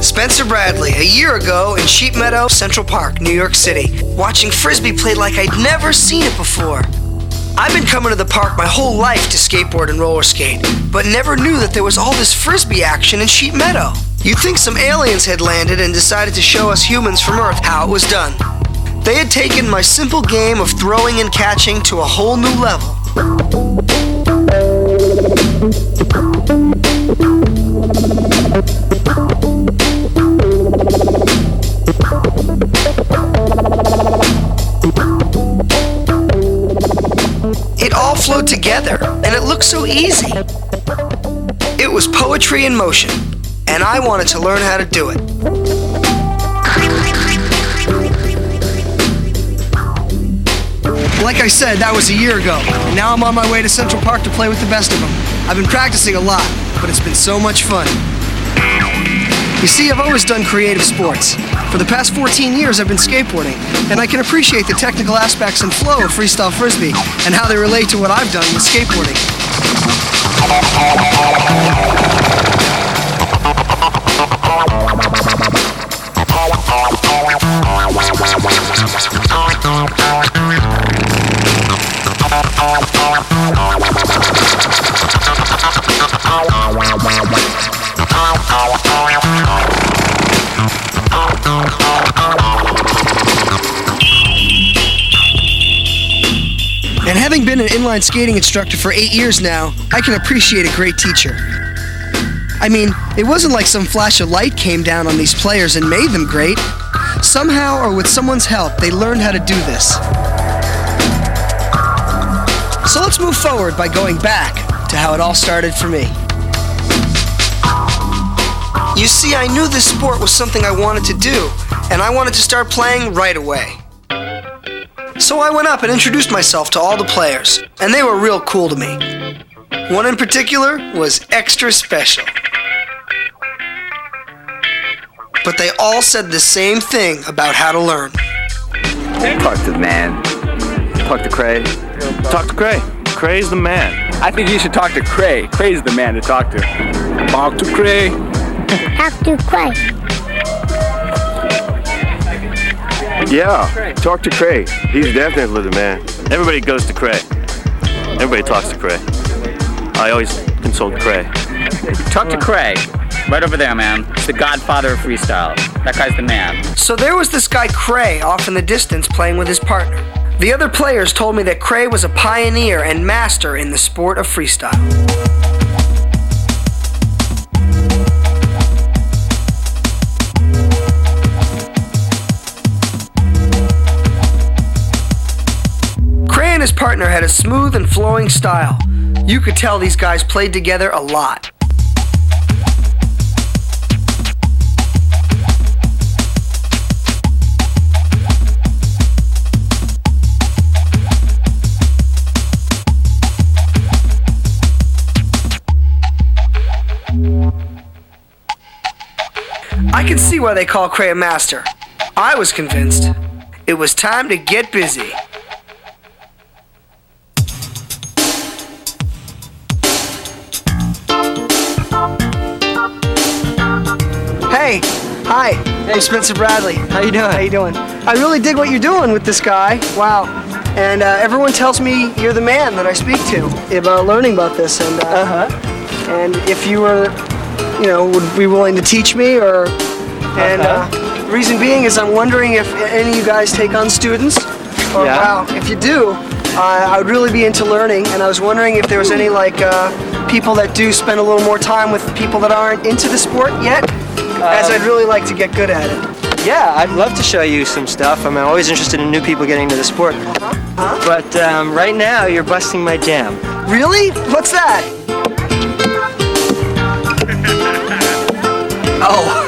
Spencer Bradley, a year ago in Sheep Meadow, Central Park, New York City, watching Frisbee play like I'd never seen it before. I've been coming to the park my whole life to skateboard and roller skate, but never knew that there was all this Frisbee action in Sheep Meadow. You'd think some aliens had landed and decided to show us humans from Earth how it was done. They had taken my simple game of throwing and catching to a whole new level. It all flowed together, and it looked so easy. It was poetry in motion, and I wanted to learn how to do it. Like I said, that was a year ago, and now I'm on my way to Central Park to play with the best of them. I've been practicing a lot, but it's been so much fun. You see, I've always done creative sports. For the past 14 years, I've been skateboarding, and I can appreciate the technical aspects and flow of freestyle frisbee and how they relate to what I've done with skateboarding. And having been an inline skating instructor for 8 years now, I can appreciate a great teacher. I mean, it wasn't like some flash of light came down on these players and made them great. Somehow, or with someone's help, they learned how to do this. So let's move forward by going back to how it all started for me. You see, I knew this sport was something I wanted to do, and I wanted to start playing right away. So I went up and introduced myself to all the players, and they were real cool to me. One in particular was extra special. But they all said the same thing about how to learn. Talk to the man. Talk to Cray. Talk to Cray. Cray's the man. I think you should talk to Cray. Cray's the man to talk to. Talk to Cray. Talk to Cray. Yeah, talk to Cray. He's definitely the man. Everybody goes to Cray. Everybody talks to Cray. I always consult Cray. Talk to Cray. Right over there, man. It's the godfather of freestyle. That guy's the man. So there was this guy Cray off in the distance playing with his partner. The other players told me that Cray was a pioneer and master in the sport of freestyle. Cray and his partner had a smooth and flowing style. You could tell these guys played together a lot. I can see why they call Cray a master. I was convinced. It was time to get busy. Hey, hi. Hey. I'm Spencer Bradley. How you doing? How you doing? I really dig what you're doing with this guy. Wow. And everyone tells me you're the man that I speak to about learning about this. And and if you were, would be willing to teach me, or the reason being is I'm wondering if any of you guys take on students. Or, wow, if you do, I would really be into learning, and I was wondering if there was any people that do spend a little more time with people that aren't into the sport yet, as I'd really like to get good at it. Yeah, I'd love to show you some stuff. I'm always interested in new people getting into the sport. But right now, you're busting my jam. Really? What's that? Oh.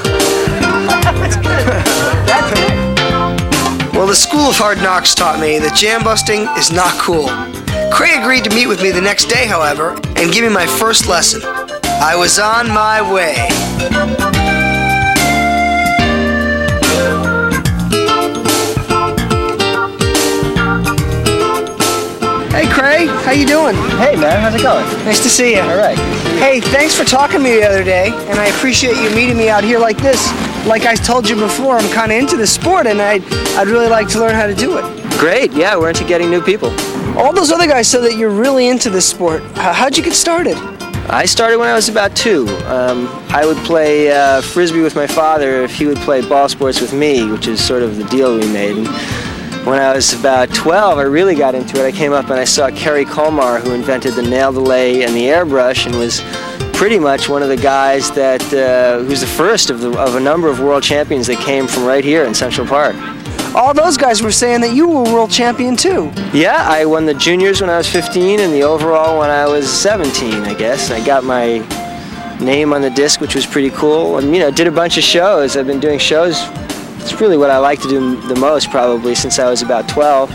That's good. That's good. Well, the School of Hard Knocks taught me that jam busting is not cool. Cray agreed to meet with me the next day, however, and give me my first lesson. I was on my way. Hey Cray, how you doing? Hey man, how's it going? Nice to see you. All right. Hey, thanks for talking to me the other day, and I appreciate you meeting me out here like this. Like I told you before, I'm kind of into the sport, and I'd really like to learn how to do it. Great, yeah, we're into getting new people. All those other guys said that you're really into this sport. How'd you get started? I started when I was about 2. I would play Frisbee with my father if he would play ball sports with me, which is sort of the deal we made. And when I was about 12, I really got into it. I came up and I saw Kerry Colmar, who invented the nail delay and the airbrush, and was pretty much one of the guys that who's the first of a number of world champions that came from right here in Central Park. All those guys were saying that you were world champion too. Yeah, I won the juniors when I was 15 and the overall when I was 17, I guess. I got my name on the disc, which was pretty cool. And did a bunch of shows. I've been doing shows. It's really what I like to do the most, probably, since I was about 12.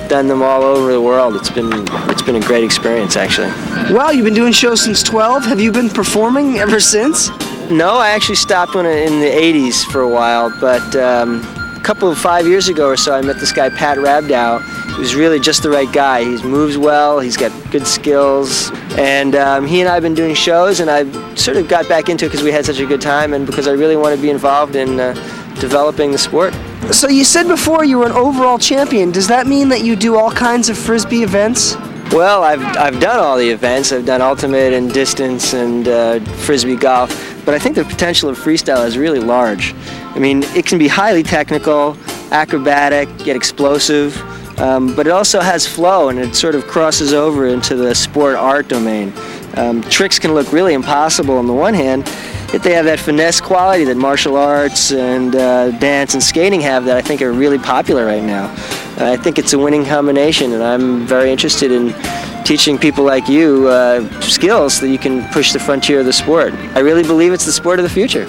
Done them all over the world. It's been a great experience, actually. Wow, you've been doing shows since 12? Have you been performing ever since? No, I actually stopped in the 80s for a while, but a couple of 5 years ago or so, I met this guy, Pat Rabdow. He was really just the right guy. He moves well, he's got good skills, and he and I have been doing shows, and I sort of got back into it because we had such a good time and because I really want to be involved in developing the sport. So you said before you were an overall champion. Does that mean that you do all kinds of Frisbee events? Well, I've done all the events. I've done ultimate and distance and Frisbee golf, but I think the potential of freestyle is really large. I mean, it can be highly technical, acrobatic, get explosive, but it also has flow, and it sort of crosses over into the sport art domain. Tricks can look really impossible on the one hand, yet they have that finesse quality that martial arts and dance and skating have that I think are really popular right now. I think it's a winning combination, and I'm very interested in teaching people like you skills that you can push the frontier of the sport. I really believe it's the sport of the future.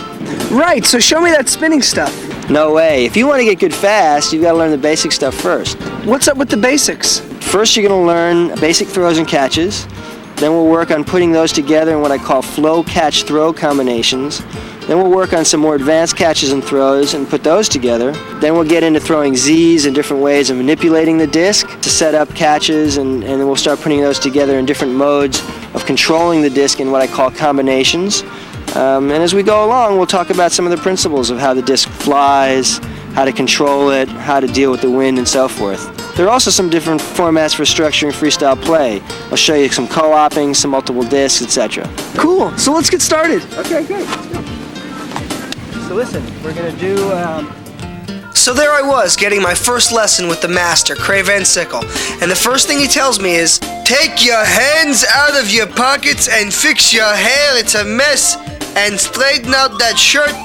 Right, so show me that spinning stuff. No way. If you want to get good fast, you've got to learn the basic stuff first. What's up with the basics? First, you're going to learn basic throws and catches. Then we'll work on putting those together in what I call flow, catch, throw combinations. Then we'll work on some more advanced catches and throws and put those together. Then we'll get into throwing Z's and different ways of manipulating the disc to set up catches, and then we'll start putting those together in different modes of controlling the disc in what I call combinations. And as we go along, we'll talk about some of the principles of how the disc flies, how to control it, how to deal with the wind, and so forth. There are also some different formats for structuring freestyle play. I'll show you some co-oping, some multiple discs, etc. Cool, so let's get started. Okay, great. So listen, we're going to do... So there I was, getting my first lesson with the master, Cray Van Sickle. And the first thing he tells me is, take your hands out of your pockets and fix your hair, it's a mess. And straighten out that shirt.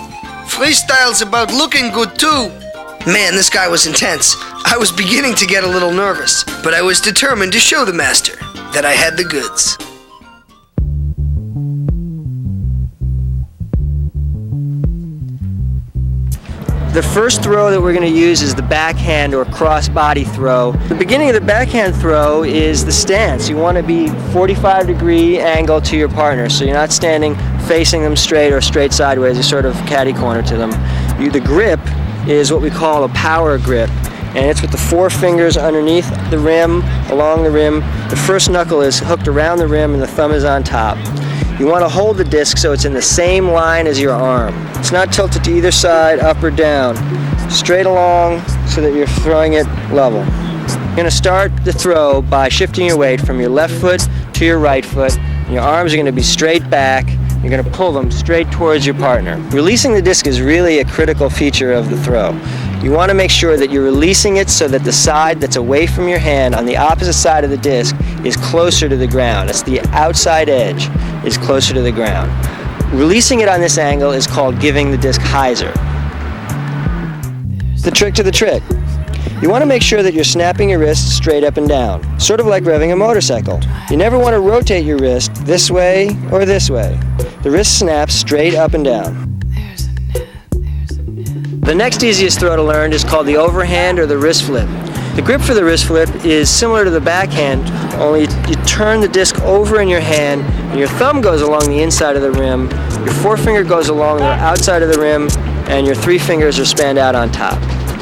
Freestyle's about looking good too. Man, this guy was intense. I was beginning to get a little nervous, but I was determined to show the master that I had the goods. The first throw that we're going to use is the backhand or cross-body throw. The beginning of the backhand throw is the stance. You want to be 45-degree angle to your partner, so you're not standing facing them straight or straight sideways. You sort of catty corner to them. The grip is what we call a power grip, and it's with the 4 fingers underneath the rim, along the rim. The first knuckle is hooked around the rim and the thumb is on top. You want to hold the disc so it's in the same line as your arm. It's not tilted to either side, up or down. Straight along so that you're throwing it level. You're going to start the throw by shifting your weight from your left foot to your right foot. Your arms are going to be straight back. You're going to pull them straight towards your partner. Releasing the disc is really a critical feature of the throw. You want to make sure that you're releasing it so that the side that's away from your hand on the opposite side of the disc is closer to the ground. It's the outside edge is closer to the ground. Releasing it on this angle is called giving the disc hyzer. The trick to the trick. You want to make sure that you're snapping your wrist straight up and down, sort of like revving a motorcycle. You never want to rotate your wrist this way or this way. The wrist snaps straight up and down. The next easiest throw to learn is called the overhand or the wrist flip. The grip for the wrist flip is similar to the backhand, only you turn the disc over in your hand, and your thumb goes along the inside of the rim, your forefinger goes along the outside of the rim, and your 3 fingers are spanned out on top.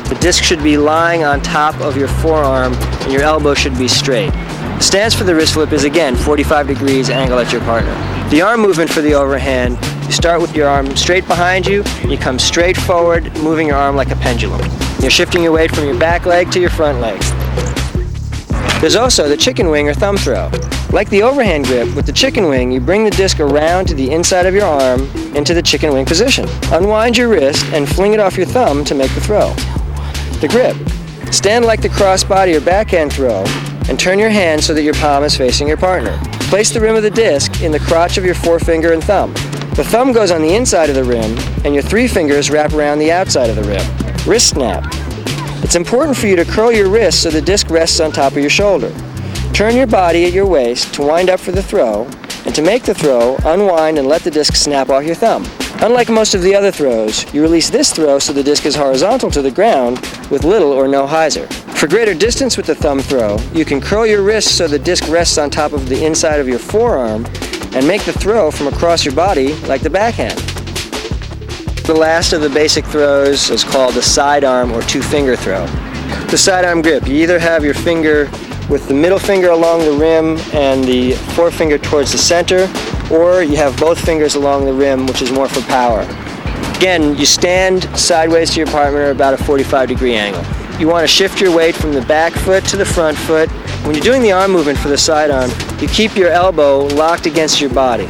The disc should be lying on top of your forearm, and your elbow should be straight. The stance for the wrist flip is again 45 degrees angle at your partner. The arm movement for the overhand, you start with your arm straight behind you, and you come straight forward, moving your arm like a pendulum. You're shifting your weight from your back leg to your front leg. There's also the chicken wing or thumb throw. Like the overhand grip, with the chicken wing, you bring the disc around to the inside of your arm into the chicken wing position. Unwind your wrist and fling it off your thumb to make the throw. The grip. Stand like the crossbody or backhand throw and turn your hand so that your palm is facing your partner. Place the rim of the disc in the crotch of your forefinger and thumb. The thumb goes on the inside of the rim and your 3 fingers wrap around the outside of the rim. Wrist snap. It's important for you to curl your wrist so the disc rests on top of your shoulder. Turn your body at your waist to wind up for the throw, and to make the throw, unwind and let the disc snap off your thumb. Unlike most of the other throws, you release this throw so the disc is horizontal to the ground with little or no hyzer. For greater distance with the thumb throw, you can curl your wrist so the disc rests on top of the inside of your forearm and make the throw from across your body like the backhand. The last of the basic throws is called the sidearm or 2-finger throw. The sidearm grip, you either have your finger with the middle finger along the rim and the forefinger towards the center, or you have both fingers along the rim, which is more for power. Again, you stand sideways to your partner about a 45-degree angle. You want to shift your weight from the back foot to the front foot. When you're doing the arm movement for the sidearm, you keep your elbow locked against your body.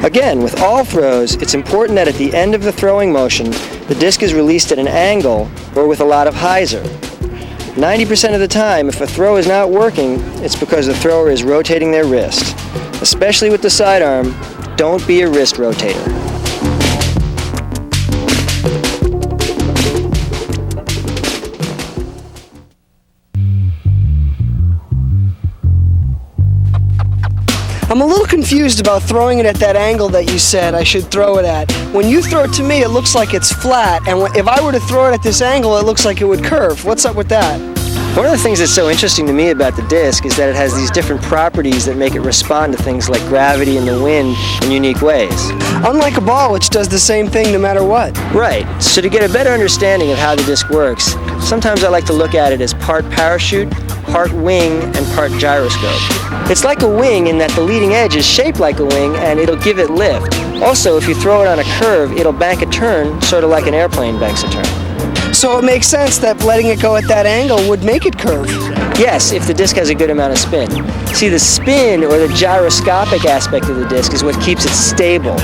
Again, with all throws, it's important that at the end of the throwing motion, the disc is released at an angle or with a lot of hyzer. 90% of the time, if a throw is not working, it's because the thrower is rotating their wrist. Especially with the sidearm, don't be a wrist rotator. I'm a little confused about throwing it at that angle that you said I should throw it at. When you throw it to me, it looks like it's flat, and if I were to throw it at this angle, it looks like it would curve. What's up with that? One of the things that's so interesting to me about the disc is that it has these different properties that make it respond to things like gravity and the wind in unique ways. Unlike a ball, which does the same thing no matter what. Right. So to get a better understanding of how the disc works, sometimes I like to look at it as part parachute, part wing, and part gyroscope. It's like a wing in that the leading edge is shaped like a wing and it'll give it lift. Also, if you throw it on a curve, it'll bank a turn, sort of like an airplane banks a turn. So it makes sense that letting it go at that angle would make it curve. Yes, if the disc has a good amount of spin. See, the spin or the gyroscopic aspect of the disc is what keeps it stable.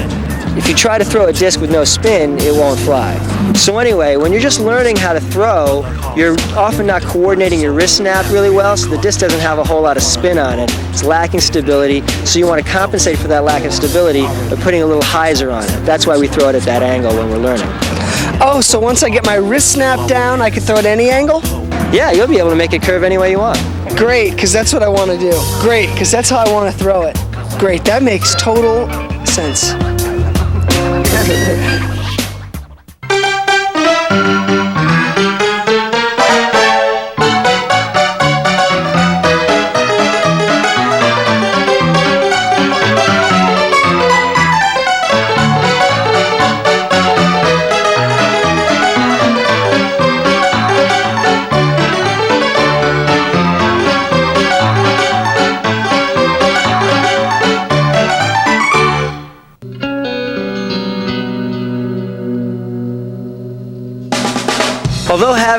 If you try to throw a disc with no spin, it won't fly. So anyway, when you're just learning how to throw, you're often not coordinating your wrist snap really well, so the disc doesn't have a whole lot of spin on it. It's lacking stability, so you want to compensate for that lack of stability by putting a little hyzer on it. That's why we throw it at that angle when we're learning. Oh, so once I get my wrist snap down, I can throw it any angle? Yeah, you'll be able to make it curve any way you want. Great, because that's what I want to do. Great, because that's how I want to throw it. Great, that makes total sense.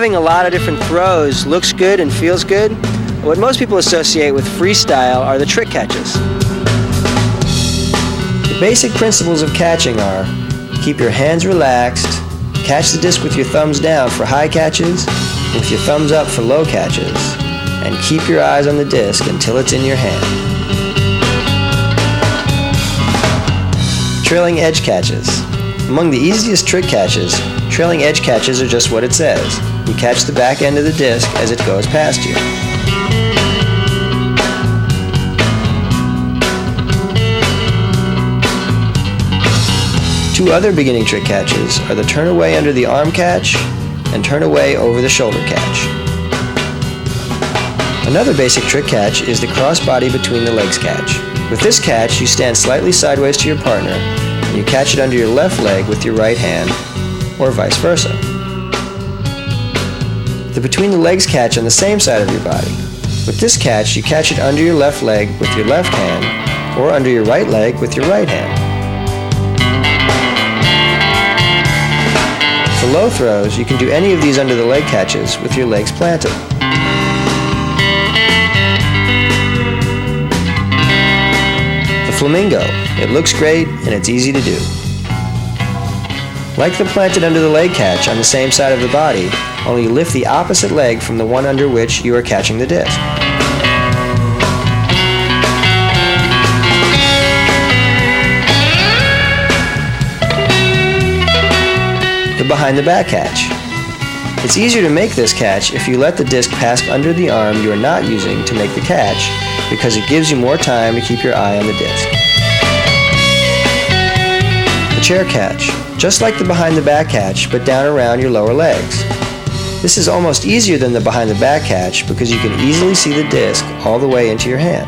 having a lot of different throws looks good and feels good, what most people associate with freestyle are the trick catches. The basic principles of catching are: keep your hands relaxed, catch the disc with your thumbs down for high catches, with your thumbs up for low catches, and keep your eyes on the disc until it's in your hand. Trailing edge catches. Among the easiest trick catches, trailing edge catches are just what it says. You catch the back end of the disc as it goes past you. Two other beginning trick catches are the turn away under the arm catch and turn away over the shoulder catch. Another basic trick catch is the crossbody between the legs catch. With this catch, you stand slightly sideways to your partner and you catch it under your left leg with your right hand, or vice versa. The between the legs catch on the same side of your body. With this catch, you catch it under your left leg with your left hand, or under your right leg with your right hand. For low throws, you can do any of these under the leg catches with your legs planted. The flamingo. It looks great and it's easy to do. Like the planted under the leg catch on the same side of the body, only lift the opposite leg from the one under which you are catching the disc. The behind the back catch. It's easier to make this catch if you let the disc pass under the arm you are not using to make the catch, because it gives you more time to keep your eye on the disc. The chair catch. Just like the behind the back catch, but down around your lower legs. This is almost easier than the behind the back catch because you can easily see the disc all the way into your hand.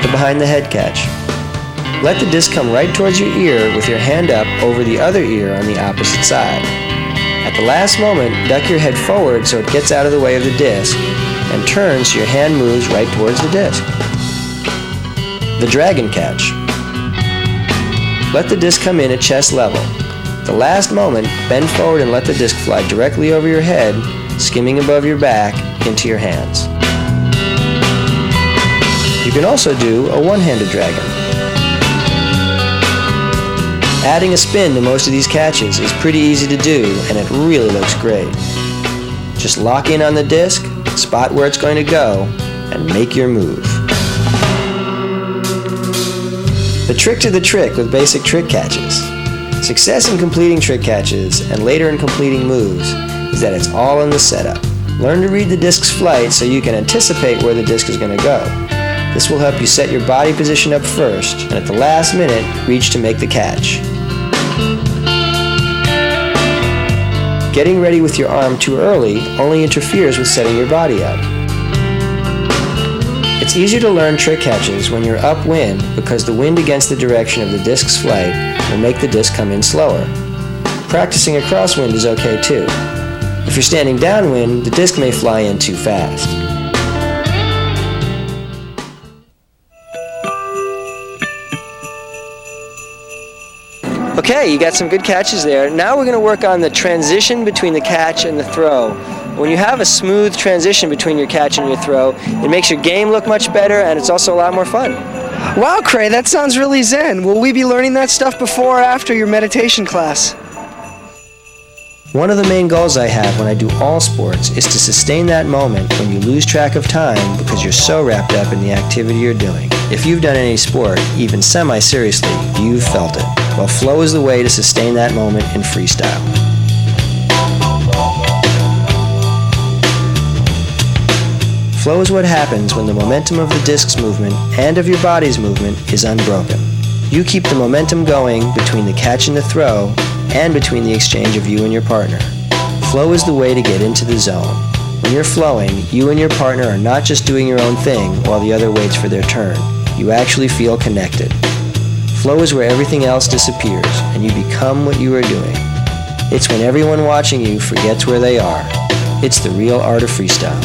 The behind the head catch. Let the disc come right towards your ear with your hand up over the other ear on the opposite side. At the last moment, duck your head forward so it gets out of the way of the disc, and turn so your hand moves right towards the disc. The dragon catch. Let the disc come in at chest level. At the last moment, bend forward and let the disc fly directly over your head, skimming above your back into your hands. You can also do a one-handed dragon. Adding a spin to most of these catches is pretty easy to do, and it really looks great. Just lock in on the disc, spot where it's going to go, and make your move. The trick to the trick with basic trick catches. Success in completing trick catches and later in completing moves is that it's all in the setup. Learn to read the disc's flight so you can anticipate where the disc is going to go. This will help you set your body position up first, and at the last minute, reach to make the catch. Getting ready with your arm too early only interferes with setting your body up. It's easier to learn trick catches when you're upwind because the wind against the direction of the disc's flight will make the disc come in slower. Practicing a crosswind is okay too. If you're standing downwind, the disc may fly in too fast. Okay, you got some good catches there. Now we're going to work on the transition between the catch and the throw. When you have a smooth transition between your catch and your throw, it makes your game look much better, and it's also a lot more fun. Wow, Cray, that sounds really zen. Will we be learning that stuff before or after your meditation class? One of the main goals I have when I do all sports is to sustain that moment when you lose track of time because you're so wrapped up in the activity you're doing. If you've done any sport, even semi-seriously, you've felt it. Well, flow is the way to sustain that moment in freestyle. Flow is what happens when the momentum of the disc's movement and of your body's movement is unbroken. You keep the momentum going between the catch and the throw and between the exchange of you and your partner. Flow is the way to get into the zone. When you're flowing, you and your partner are not just doing your own thing while the other waits for their turn. You actually feel connected. Flow is where everything else disappears and you become what you are doing. It's when everyone watching you forgets where they are. It's the real art of freestyle.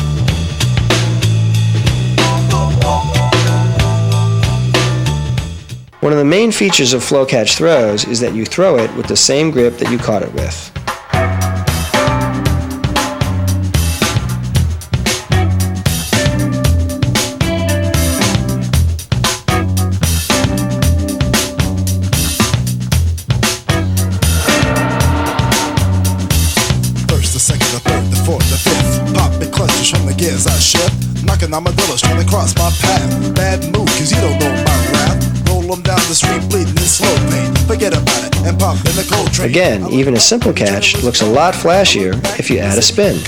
One of the main features of flow catch throws is that you throw it with the same grip that you caught it with. The second, the third, the fourth, the fifth. Pop and clutches from the gears I shift. Knocking armadillos trying to cross my path. Bad mood, cause you don't know my wrath. Roll them down the street bleeding in slow pain. Forget about it and pop in the cold train. Again, even a simple catch looks a lot flashier if you add a spin.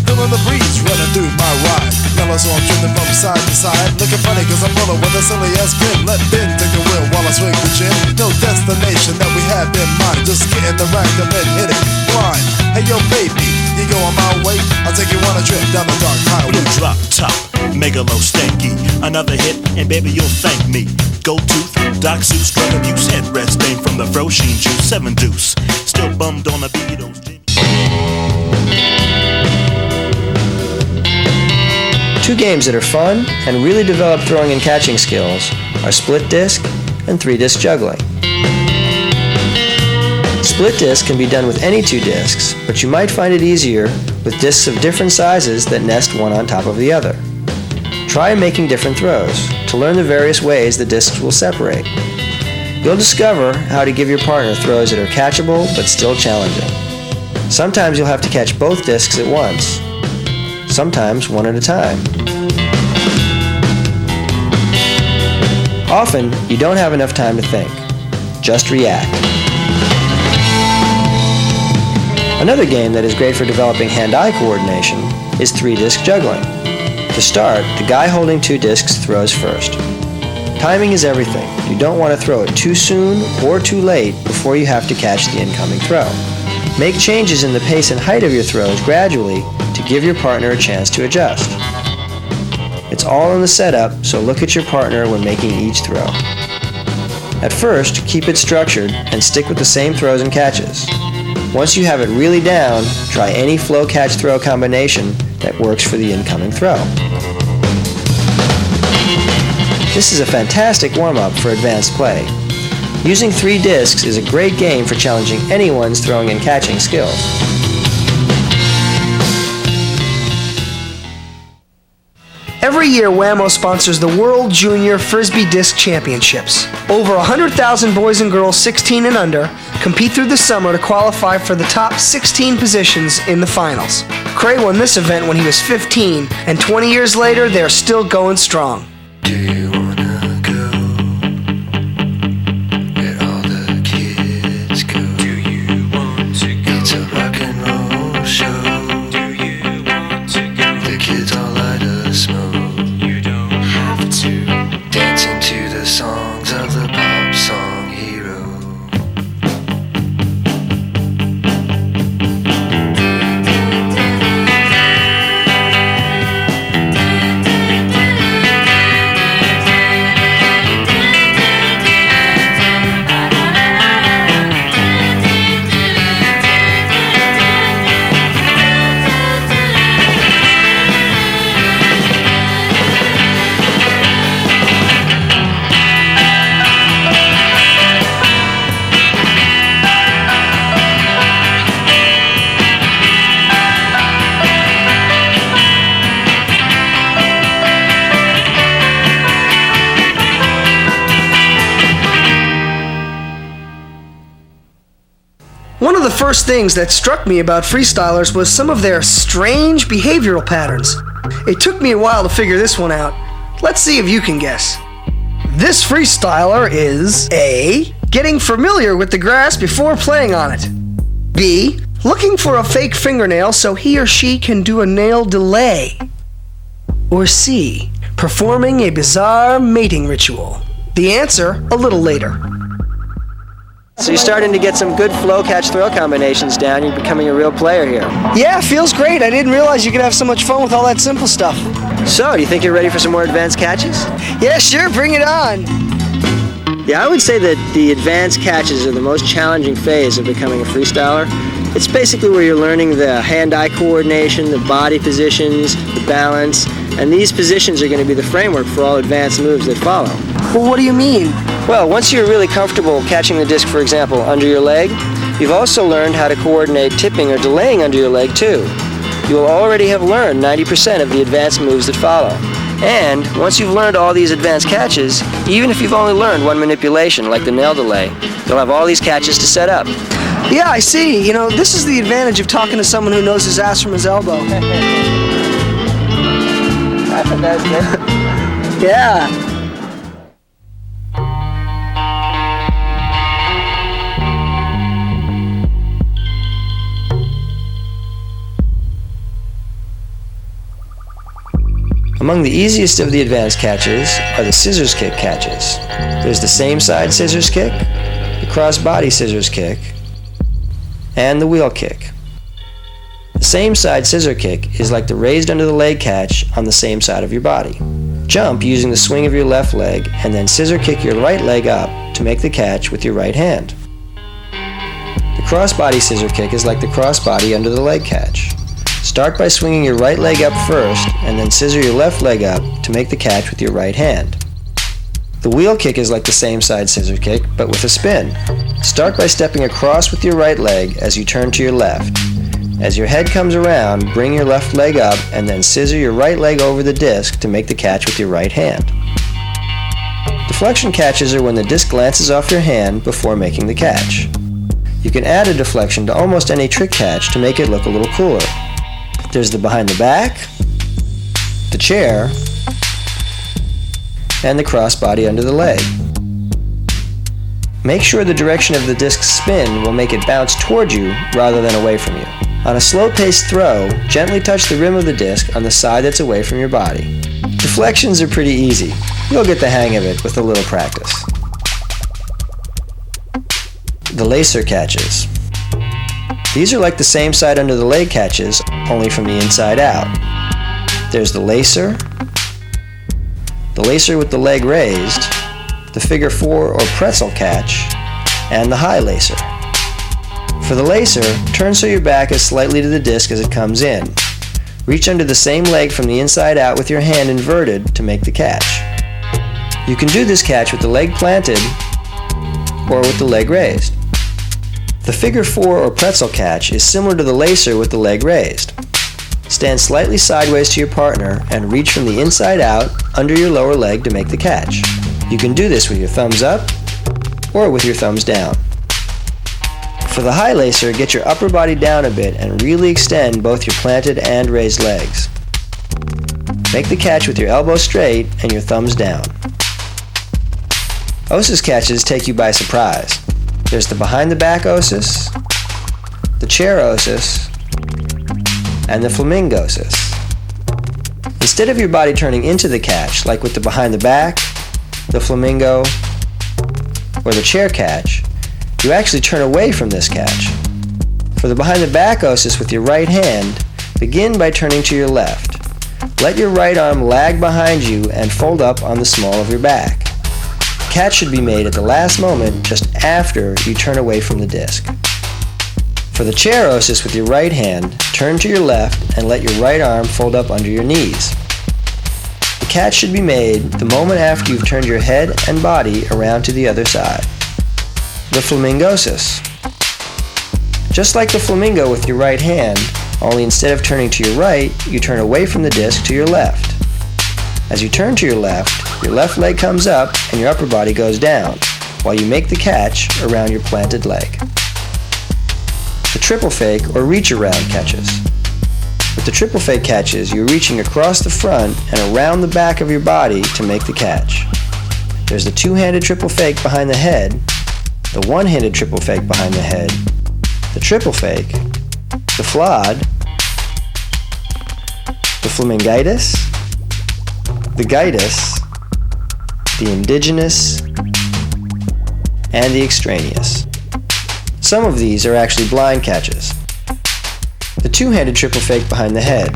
Feeling the breeze running through my ride. Mellow so I'm drifting from side to side. Looking funny cause I'm rolling with a silly ass grin. Let Ben take the wheel while I swing the gin. No destination that we have in mind. Just get in the rack and then hit it blind. Hey yo baby, you going my way? I'll take you on a trip down the dark highway. Blue drop top, megalo stanky. Another hit and baby you'll thank me. Gold tooth, doc suits, drug abuse, headrest stain from the Frosheen juice, 7 deuce. Still bummed on a beat those Jimmy. Two games that are fun and really develop throwing and catching skills are split disc and 3-disc juggling. Split disc can be done with any 2 discs, but you might find it easier with discs of different sizes that nest one on top of the other. Try making different throws to learn the various ways the discs will separate. You'll discover how to give your partner throws that are catchable but still challenging. Sometimes you'll have to catch both discs at once, sometimes one at a time. Often, you don't have enough time to think. Just react. Another game that is great for developing hand-eye coordination is 3-disc juggling. To start, the guy holding 2 discs throws first. Timing is everything. You don't want to throw it too soon or too late before you have to catch the incoming throw. Make changes in the pace and height of your throws gradually to give your partner a chance to adjust. It's all in the setup, so look at your partner when making each throw. At first, keep it structured and stick with the same throws and catches. Once you have it really down, try any flow catch throw combination that works for the incoming throw. This is a fantastic warm-up for advanced play. Using 3 discs is a great game for challenging anyone's throwing and catching skills. Every year, Whammo sponsors the World Junior Frisbee Disc Championships. Over 100,000 boys and girls 16 and under compete through the summer to qualify for the top 16 positions in the finals. Cray won this event when he was 15, and 20 years later, they're still going strong. Do you wanna go where all the kids go? Do you want to go? It's a rock and roll show. Do you want to go? The kids all light a smoke. You don't have to. Dancing to the songs of the pop song hero. One of the first things that struck me about freestylers was some of their strange behavioral patterns. It took me a while to figure this one out. Let's see if you can guess. This freestyler is A. Getting familiar with the grass before playing on it. B. Looking for a fake fingernail so he or she can do a nail delay. Or C. Performing a bizarre mating ritual. The answer a little later. So you're starting to get some good flow catch throw combinations down. You're becoming a real player here. Yeah, feels great. I didn't realize you could have so much fun with all that simple stuff. So, do you think you're ready for some more advanced catches? Yeah, sure, bring it on. Yeah, I would say that the advanced catches are the most challenging phase of becoming a freestyler. It's basically where you're learning the hand-eye coordination, the body positions, the balance, and these positions are going to be the framework for all advanced moves that follow. Well, what do you mean? Well, once you're really comfortable catching the disc, for example, under your leg, you've also learned how to coordinate tipping or delaying under your leg too. You will already have learned 90% of the advanced moves that follow. And once you've learned all these advanced catches, even if you've only learned one manipulation, like the nail delay, you'll have all these catches to set up. Yeah, I see. You know, this is the advantage of talking to someone who knows his ass from his elbow. Yeah. Among the easiest of the advanced catches are the scissors kick catches. There's the same side scissors kick, the cross-body scissors kick, and the wheel kick. The same side scissor kick is like the raised under the leg catch on the same side of your body. Jump using the swing of your left leg and then scissor kick your right leg up to make the catch with your right hand. The cross-body scissor kick is like the cross-body under the leg catch. Start by swinging your right leg up first and then scissor your left leg up to make the catch with your right hand. The wheel kick is like the same side scissor kick but with a spin. Start by stepping across with your right leg as you turn to your left. As your head comes around, bring your left leg up and then scissor your right leg over the disc to make the catch with your right hand. Deflection catches are when the disc glances off your hand before making the catch. You can add a deflection to almost any trick catch to make it look a little cooler. There's the behind the back, the chair, and the crossbody under the leg. Make sure the direction of the disc's spin will make it bounce toward you rather than away from you. On a slow-paced throw, gently touch the rim of the disc on the side that's away from your body. Deflections are pretty easy. You'll get the hang of it with a little practice. The lacer catches. These are like the same side under the leg catches, only from the inside out. There's the lacer with the leg raised, the figure 4 or pretzel catch, and the high lacer. For the lacer, turn so your back is slightly to the disc as it comes in. Reach under the same leg from the inside out with your hand inverted to make the catch. You can do this catch with the leg planted or with the leg raised. The figure 4 or pretzel catch is similar to the lacer with the leg raised. Stand slightly sideways to your partner and reach from the inside out under your lower leg to make the catch. You can do this with your thumbs up or with your thumbs down. For the high lacer, get your upper body down a bit and really extend both your planted and raised legs. Make the catch with your elbows straight and your thumbs down. Osis catches take you by surprise. There's the behind the back osis, the chair osis, and the flamingosis. Instead of your body turning into the catch, like with the behind the back, the flamingo, or the chair catch, you actually turn away from this catch. For the behind the back osis with your right hand, begin by turning to your left. Let your right arm lag behind you and fold up on the small of your back. The catch should be made at the last moment just after you turn away from the disc. For the chair osis with your right hand, turn to your left and let your right arm fold up under your knees. The catch should be made the moment after you've turned your head and body around to the other side. The flamingosis. Just like the flamingo with your right hand, only instead of turning to your right, you turn away from the disc to your left. As you turn to your left leg comes up and your upper body goes down, while you make the catch around your planted leg. The triple fake or reach around catches. With the triple fake catches, you're reaching across the front and around the back of your body to make the catch. There's the two-handed triple fake behind the head, the one-handed triple fake behind the head, the triple fake, the flawed, the flamingitis, the gitis, the indigenous, and the extraneous. Some of these are actually blind catches. The two-handed triple fake behind the head.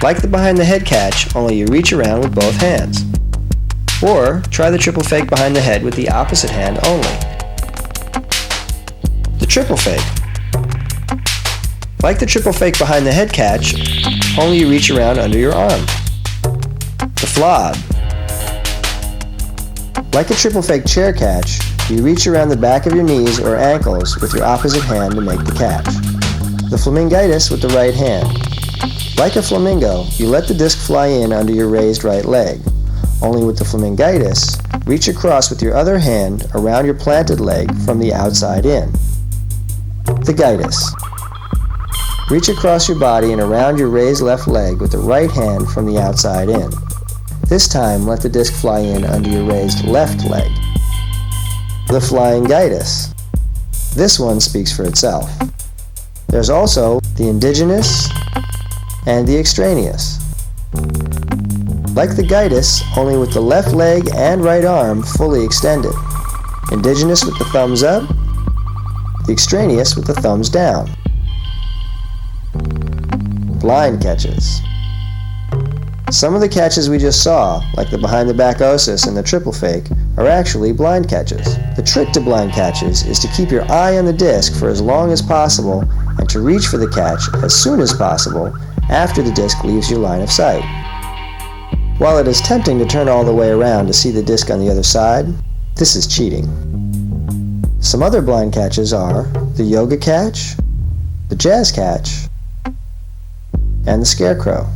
Like the behind the head catch, only you reach around with both hands. Or try the triple fake behind the head with the opposite hand only. The triple fake. Like the triple fake behind the head catch, only you reach around under your arm. The flawed. Like a triple fake chair catch, you reach around the back of your knees or ankles with your opposite hand to make the catch. The flamingitis with the right hand. Like a flamingo, you let the disc fly in under your raised right leg. Only with the flamingitis, reach across with your other hand around your planted leg from the outside in. The gitis. Reach across your body and around your raised left leg with the right hand from the outside in. This time, let the disc fly in under your raised left leg. The flyingitis. This one speaks for itself. There's also the indigenous and the extraneous. Like the gitis, only with the left leg and right arm fully extended. Indigenous with the thumbs up, the extraneous with the thumbs down. Blind catches. Some of the catches we just saw, like the behind the back osis and the triple fake, are actually blind catches. The trick to blind catches is to keep your eye on the disc for as long as possible and to reach for the catch as soon as possible after the disc leaves your line of sight. While it is tempting to turn all the way around to see the disc on the other side, this is cheating. Some other blind catches are the yoga catch, the jazz catch, and the scarecrow.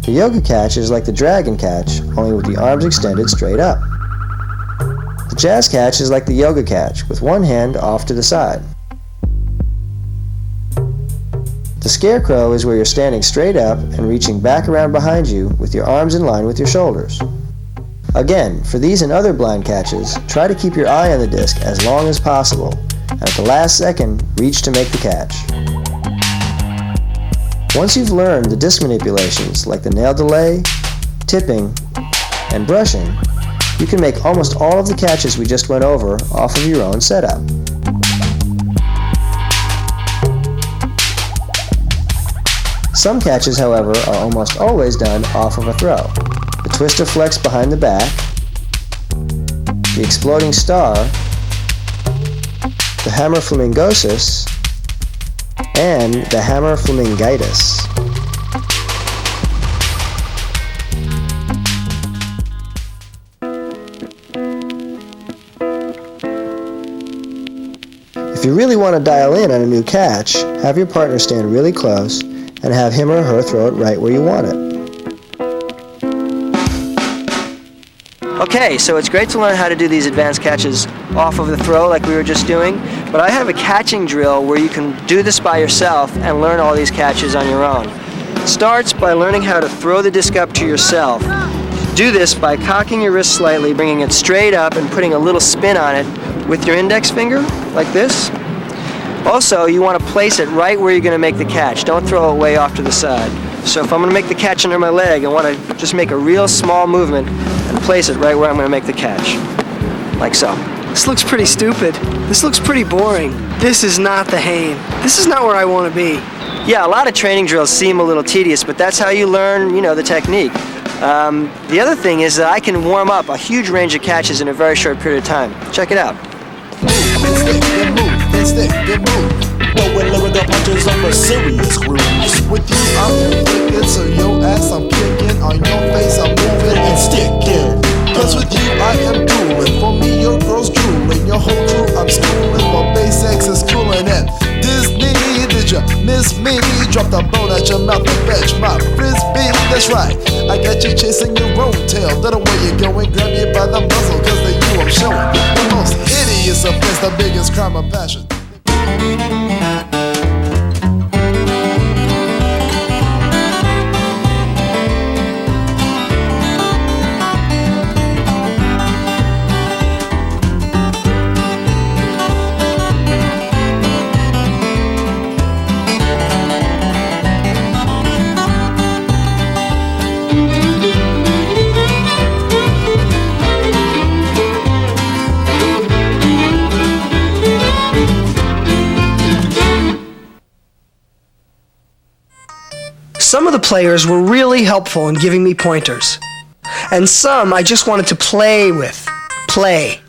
The yoga catch is like the dragon catch, only with the arms extended straight up. The jazz catch is like the yoga catch, with one hand off to the side. The scarecrow is where you're standing straight up and reaching back around behind you with your arms in line with your shoulders. Again, for these and other blind catches, try to keep your eye on the disc as long as possible, and at the last second, reach to make the catch. Once you've learned the disc manipulations like the nail delay, tipping, and brushing, you can make almost all of the catches we just went over off of your own setup. Some catches, however, are almost always done off of a throw. The twister flex behind the back, the exploding star, the hammer flamingosus, and the hammer flamingitis. If you really want to dial in on a new catch, have your partner stand really close and have him or her throw it right where you want it. Okay, so it's great to learn how to do these advanced catches off of the throw like we were just doing, but I have a catching drill where you can do this by yourself and learn all these catches on your own. It starts by learning how to throw the disc up to yourself. Do this by cocking your wrist slightly, bringing it straight up and putting a little spin on it with your index finger, like this. Also, you want to place it right where you're going to make the catch. Don't throw it way off to the side. So if I'm going to make the catch under my leg, I want to just make a real small movement and place it right where I'm going to make the catch. Like so. This looks pretty stupid. This looks pretty boring. This is not the Hain. This is not where I want to be. Yeah, a lot of training drills seem a little tedious, but that's how you learn, the technique. The other thing is that I can warm up a huge range of catches in a very short period of time. Check it out. Throwing lyrical punches on a serious grooves. With you, I'm wicked, so your ass I'm kicking. On your face, I'm moving and sticking. Cause with you, I am dueling. For me, your girl's drooling. Your whole crew, I'm schooling. My bass X is cooling at Disney. Did you miss me? Drop the bone at your mouth and fetch my frisbee. That's right, I got you chasing your own tail. That way you're going, grab you by the muzzle. Cause the you I'm showing. The most hideous offense, the biggest crime of passion. Some of the players were really helpful in giving me pointers. And some I just wanted to play with. Play.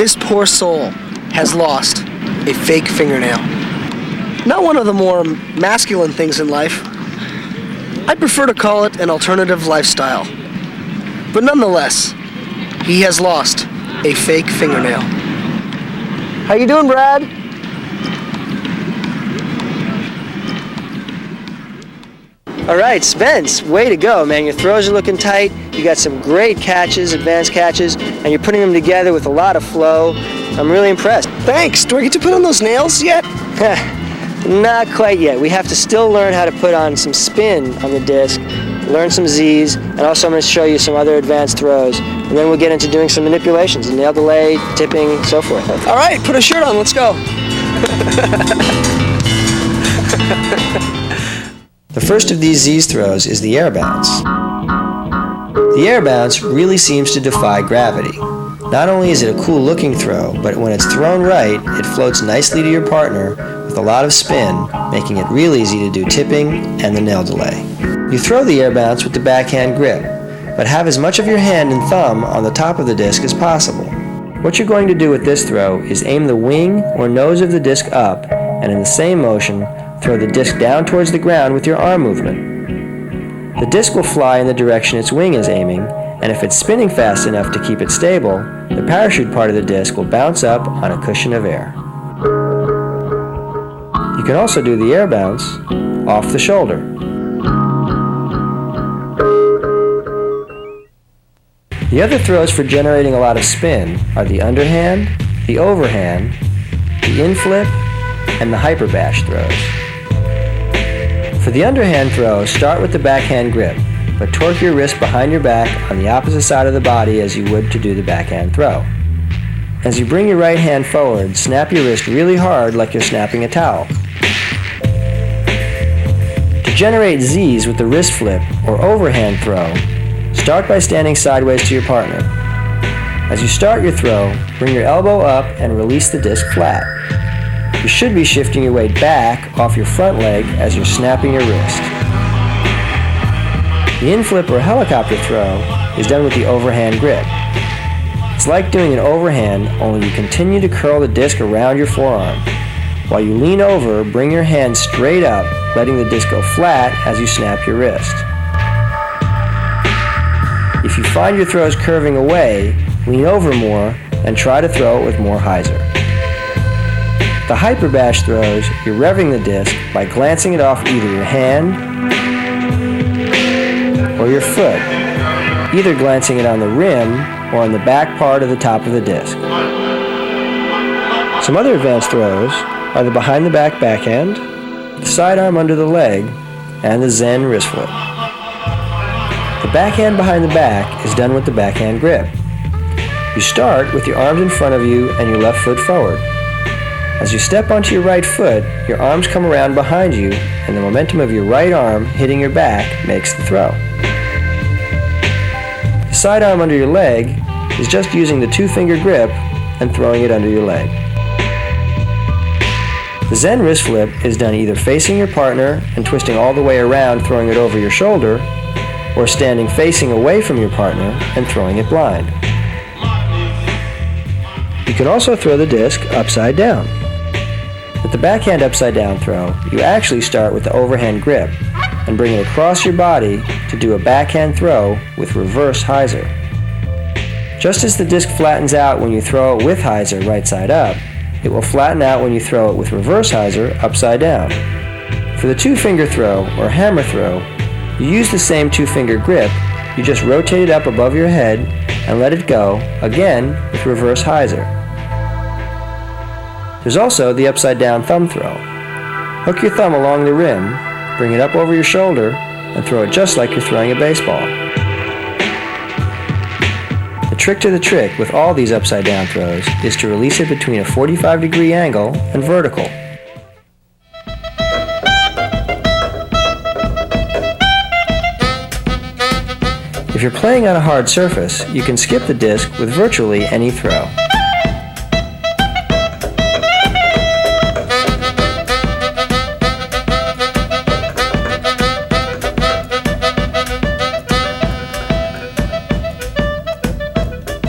His poor soul has lost a fake fingernail. Not one of the more masculine things in life. I prefer to call it an alternative lifestyle. But nonetheless, he has lost a fake fingernail. How you doing, Brad? All right, Spence, way to go, man. Your throws are looking tight. You got some great catches, advanced catches, and you're putting them together with a lot of flow. I'm really impressed. Thanks. Do I get to put on those nails yet? Not quite yet. We have to still learn how to put on some spin on the disc, learn some Z's, and also I'm going to show you some other advanced throws. And then we'll get into doing some manipulations, nail delay, tipping, so forth. All right, put a shirt on. Let's go. The first of these Z's throws is the air bounce. The air bounce really seems to defy gravity. Not only is it a cool looking throw, but when it's thrown right, it floats nicely to your partner with a lot of spin, making it real easy to do tipping and the nail delay. You throw the air bounce with the backhand grip, but have as much of your hand and thumb on the top of the disc as possible. What you're going to do with this throw is aim the wing or nose of the disc up, and in the same motion, throw the disc down towards the ground with your arm movement. The disc will fly in the direction its wing is aiming, and if it's spinning fast enough to keep it stable, the parachute part of the disc will bounce up on a cushion of air. You can also do the air bounce off the shoulder. The other throws for generating a lot of spin are the underhand, the overhand, the inflip, and the hyper bash throws. For the underhand throw, start with the backhand grip, but torque your wrist behind your back on the opposite side of the body as you would to do the backhand throw. As you bring your right hand forward, snap your wrist really hard like you're snapping a towel. To generate Z's with the wrist flip or overhand throw, start by standing sideways to your partner. As you start your throw, bring your elbow up and release the disc flat. You should be shifting your weight back off your front leg as you're snapping your wrist. The inflip or helicopter throw is done with the overhand grip. It's like doing an overhand, only you continue to curl the disc around your forearm. While you lean over, bring your hand straight up, letting the disc go flat as you snap your wrist. If you find your throws curving away, lean over more and try to throw it with more hyzer. The hyper bash throws, you're revving the disc by glancing it off either your hand or your foot, either glancing it on the rim or on the back part of the top of the disc. Some other advanced throws are the behind the back backhand, the sidearm under the leg, and the Zen wrist flip. The backhand behind the back is done with the backhand grip. You start with your arms in front of you and your left foot forward. As you step onto your right foot, your arms come around behind you, and the momentum of your right arm hitting your back makes the throw. The sidearm under your leg is just using the 2-finger grip and throwing it under your leg. The Zen wrist flip is done either facing your partner and twisting all the way around, throwing it over your shoulder, or standing facing away from your partner and throwing it blind. You can also throw the disc upside down. With the backhand upside down throw, you actually start with the overhand grip and bring it across your body to do a backhand throw with reverse hyzer. Just as the disc flattens out when you throw it with hyzer right side up, it will flatten out when you throw it with reverse hyzer upside down. For the 2-finger throw or hammer throw, you use the same 2-finger grip, you just rotate it up above your head and let it go, again with reverse hyzer. There's also the upside down thumb throw. Hook your thumb along the rim, bring it up over your shoulder, and throw it just like you're throwing a baseball. The trick to the trick with all these upside down throws is to release it between a 45-degree angle and vertical. If you're playing on a hard surface, you can skip the disc with virtually any throw.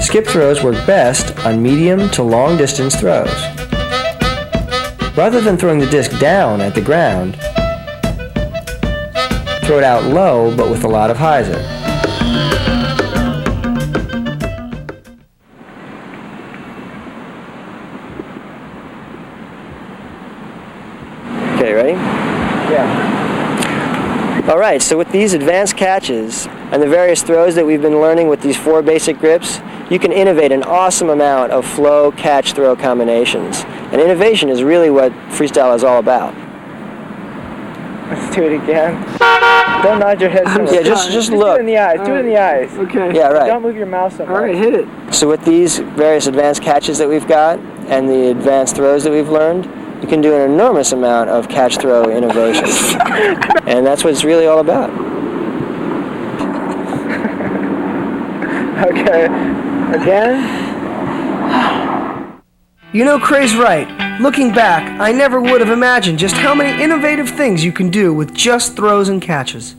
Skip throws work best on medium to long distance throws. Rather than throwing the disc down at the ground, throw it out low but with a lot of hyzer. Okay, ready? Yeah. Alright, so with these advanced catches and the various throws that we've been learning with these 4 basic grips, you can innovate an awesome amount of flow, catch, throw combinations. And innovation is really what freestyle is all about. Let's do it again. Don't nod your head so much. Yeah, just look. Do it in the eyes. Do it in the eyes. Okay. Yeah, right. Don't move your mouth so much. All right, hit it. So with these various advanced catches that we've got and the advanced throws that we've learned, you can do an enormous amount of catch-throw innovation. And that's what it's really all about. Okay. Again? You know, Cray's right. Looking back, I never would have imagined just how many innovative things you can do with just throws and catches.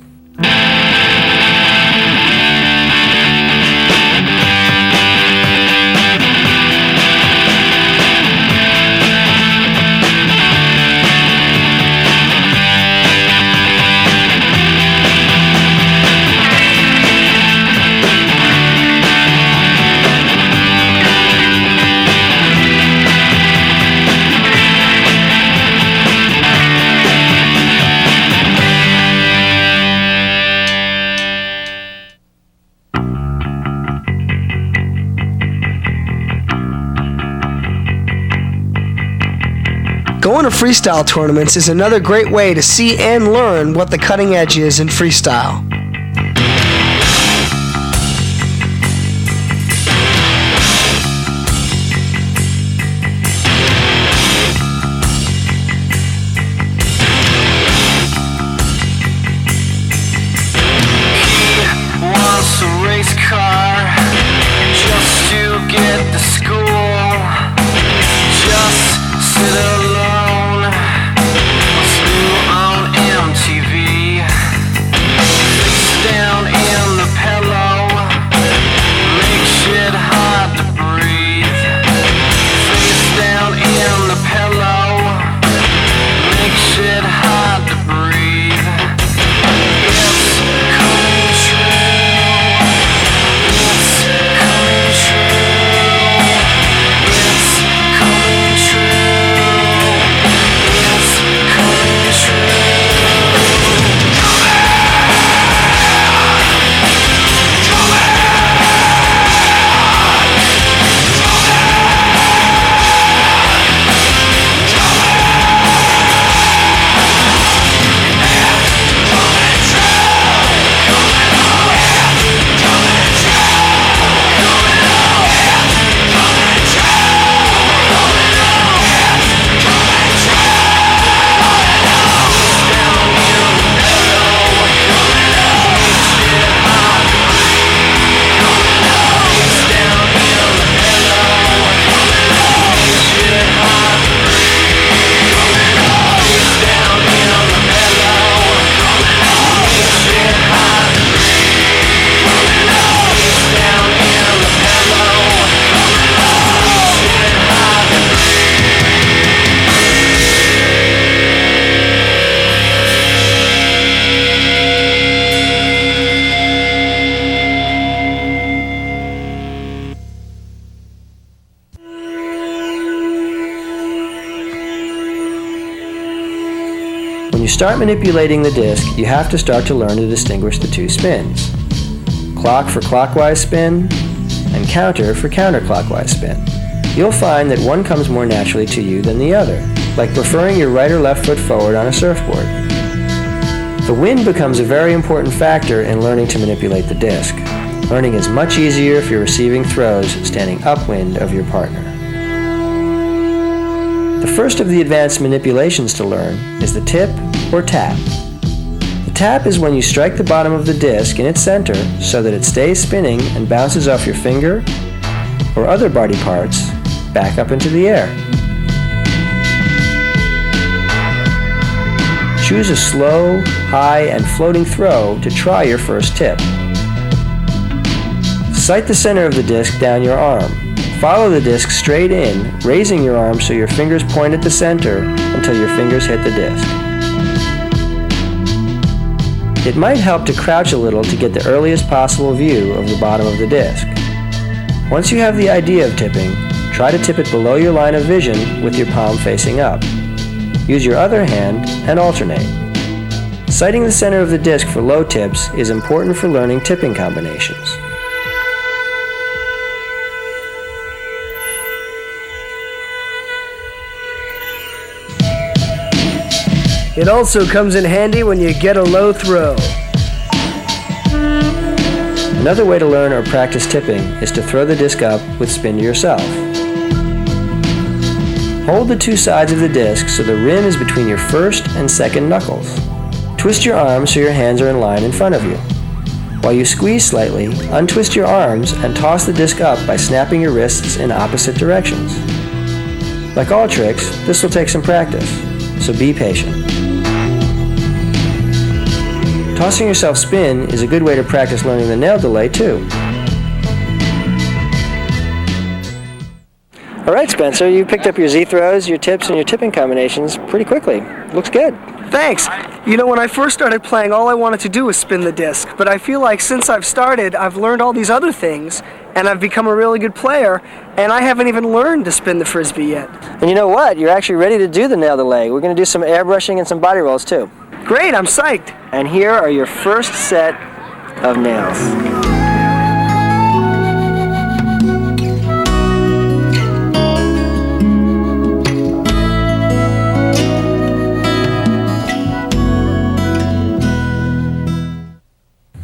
Going to freestyle tournaments is another great way to see and learn what the cutting edge is in freestyle. Wants a race car just to get to school. Just sit alone, slew on MTV. Face down in the pillow, make shit hard to breathe. Face down in the pillow, make shit hard to breathe. It's coming true. It's coming true. It's coming true. It's coming true. When you start manipulating the disc, you have to start to learn to distinguish the 2 spins. Clock for clockwise spin, and counter for counterclockwise spin. You'll find that one comes more naturally to you than the other, like preferring your right or left foot forward on a surfboard. The wind becomes a very important factor in learning to manipulate the disc. Learning is much easier if you're receiving throws standing upwind of your partner. The first of the advanced manipulations to learn is the tip or tap. The tap is when you strike the bottom of the disc in its center so that it stays spinning and bounces off your finger or other body parts back up into the air. Choose a slow, high, and floating throw to try your first tip. Sight the center of the disc down your arm. Follow the disc straight in, raising your arm so your fingers point at the center until your fingers hit the disc. It might help to crouch a little to get the earliest possible view of the bottom of the disc. Once you have the idea of tipping, try to tip it below your line of vision with your palm facing up. Use your other hand and alternate. Sighting the center of the disc for low tips is important for learning tipping combinations. It also comes in handy when you get a low throw. Another way to learn or practice tipping is to throw the disc up with spin to yourself. Hold the two sides of the disc so the rim is between your first and second knuckles. Twist your arms so your hands are in line in front of you. While you squeeze slightly, untwist your arms and toss the disc up by snapping your wrists in opposite directions. Like all tricks, this will take some practice, so be patient. Tossing yourself spin is a good way to practice learning the nail delay too. All right, Spencer, you picked up your Z-throws, your tips, and your tipping combinations pretty quickly. Looks good. Thanks. You know, when I first started playing, all I wanted to do was spin the disc. But I feel like since I've started, I've learned all these other things, and I've become a really good player, and I haven't even learned to spin the Frisbee yet. And you know what? You're actually ready to do the nail delay. We're going to do some airbrushing and some body rolls too. Great, I'm psyched. And here are your first set of nails.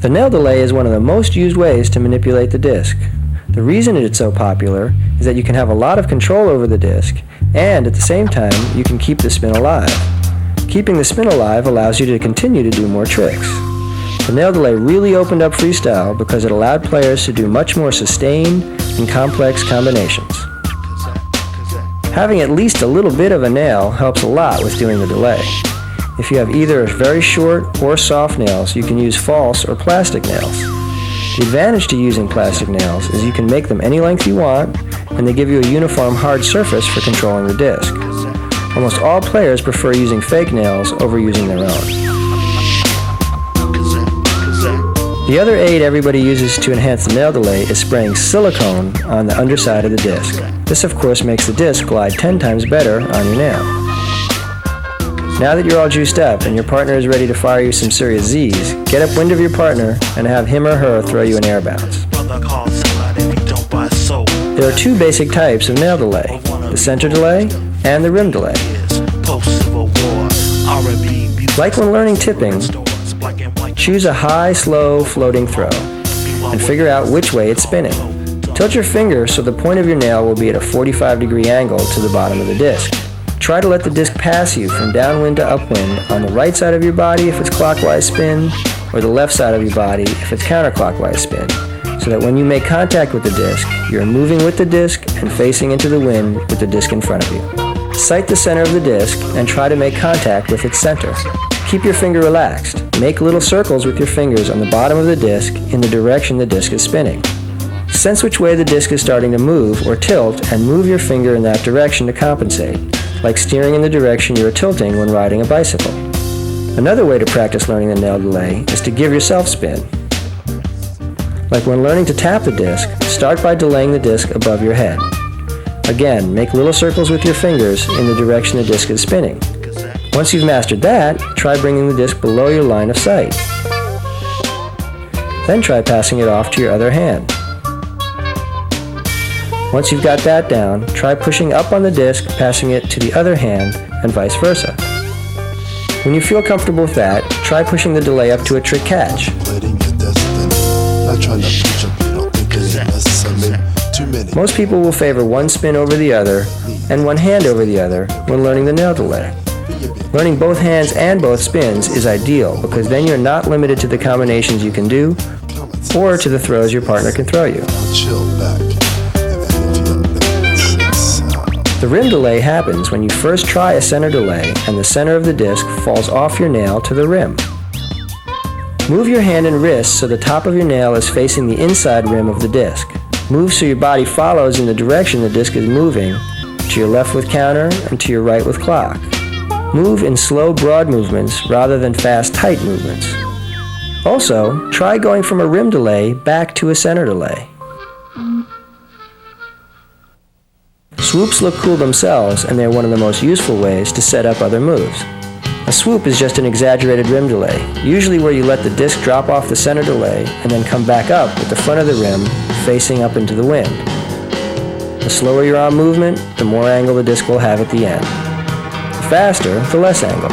The nail delay is one of the most used ways to manipulate the disc. The reason it's so popular is that you can have a lot of control over the disc, and at the same time, you can keep the spin alive. Keeping the spin alive allows you to continue to do more tricks. The nail delay really opened up freestyle because it allowed players to do much more sustained and complex combinations. Having at least a little bit of a nail helps a lot with doing the delay. If you have either very short or soft nails, you can use false or plastic nails. The advantage to using plastic nails is you can make them any length you want, and they give you a uniform hard surface for controlling the disc. Almost all players prefer using fake nails over using their own. The other aid everybody uses to enhance the nail delay is spraying silicone on the underside of the disc. This of course makes the disc glide 10 times better on your nail. Now that you're all juiced up and your partner is ready to fire you some serious Z's, get upwind of your partner and have him or her throw you an air bounce. There are two basic types of nail delay, the center delay and the rim delay. Like when learning tipping, choose a high, slow, floating throw and figure out which way it's spinning. Tilt your finger so the point of your nail will be at a 45-degree angle to the bottom of the disc. Try to let the disc pass you from downwind to upwind on the right side of your body if it's clockwise spin, or the left side of your body if it's counterclockwise spin, so that when you make contact with the disc, you're moving with the disc and facing into the wind with the disc in front of you. Sight the center of the disc and try to make contact with its center. Keep your finger relaxed. Make little circles with your fingers on the bottom of the disc in the direction the disc is spinning. Sense which way the disc is starting to move or tilt and move your finger in that direction to compensate, like steering in the direction you are tilting when riding a bicycle. Another way to practice learning the nail delay is to give yourself spin. Like when learning to tap the disc, start by delaying the disc above your head. Again, make little circles with your fingers in the direction the disc is spinning. Once you've mastered that, try bringing the disc below your line of sight. Then try passing it off to your other hand. Once you've got that down, try pushing up on the disc, passing it to the other hand, and vice versa. When you feel comfortable with that, try pushing the delay up to a trick catch. Most people will favor one spin over the other and one hand over the other when learning the nail delay. Learning both hands and both spins is ideal because then you're not limited to the combinations you can do or to the throws your partner can throw you. The rim delay happens when you first try a center delay and the center of the disc falls off your nail to the rim. Move your hand and wrist so the top of your nail is facing the inside rim of the disc. Move so your body follows in the direction the disc is moving, to your left with counter and to your right with clock. Move in slow, broad movements rather than fast, tight movements. Also, try going from a rim delay back to a center delay. Swoops look cool themselves, and they're one of the most useful ways to set up other moves. A swoop is just an exaggerated rim delay, usually where you let the disc drop off the center delay and then come back up with the front of the rim facing up into the wind. The slower your arm movement, the more angle the disc will have at the end. The faster, the less angle.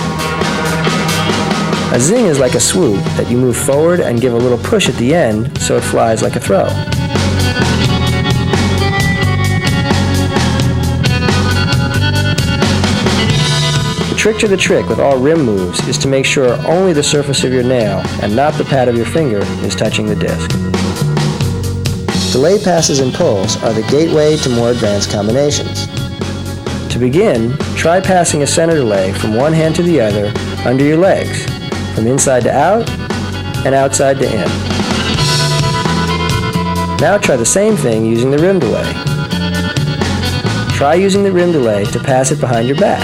A zing is like a swoop that you move forward and give a little push at the end so it flies like a throw. The trick to the trick with all rim moves is to make sure only the surface of your nail and not the pad of your finger is touching the disc. Delay passes and pulls are the gateway to more advanced combinations. To begin, try passing a center delay from one hand to the other under your legs, from inside to out and outside to in. Now try the same thing using the rim delay. Try using the rim delay to pass it behind your back.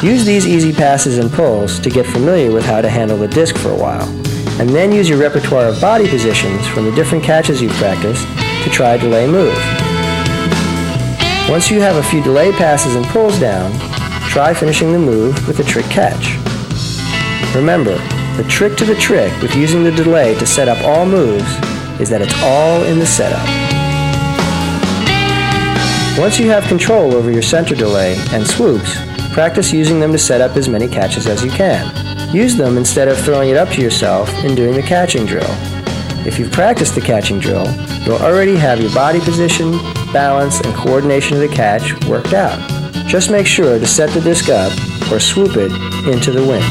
Use these easy passes and pulls to get familiar with how to handle the disc for a while, and then use your repertoire of body positions from the different catches you've practiced to try a delay move. Once you have a few delay passes and pulls down, try finishing the move with a trick catch. Remember, the trick to the trick with using the delay to set up all moves is that it's all in the setup. Once you have control over your center delay and swoops, practice using them to set up as many catches as you can. Use them instead of throwing it up to yourself in doing the catching drill. If you've practiced the catching drill, you'll already have your body position, balance, and coordination of the catch worked out. Just make sure to set the disc up or swoop it into the wind.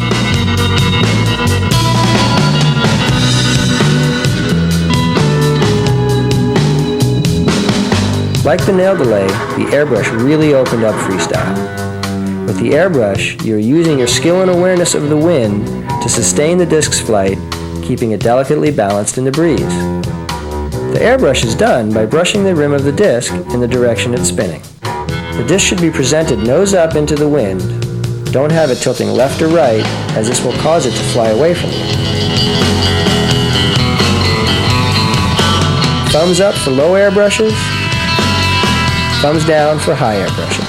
Like the nail delay, the airbrush really opened up freestyle. With the airbrush, you're using your skill and awareness of the wind to sustain the disc's flight, keeping it delicately balanced in the breeze. The airbrush is done by brushing the rim of the disc in the direction it's spinning. The disc should be presented nose up into the wind. Don't have it tilting left or right, as this will cause it to fly away from you. Thumbs up for low airbrushes, thumbs down for high airbrushes.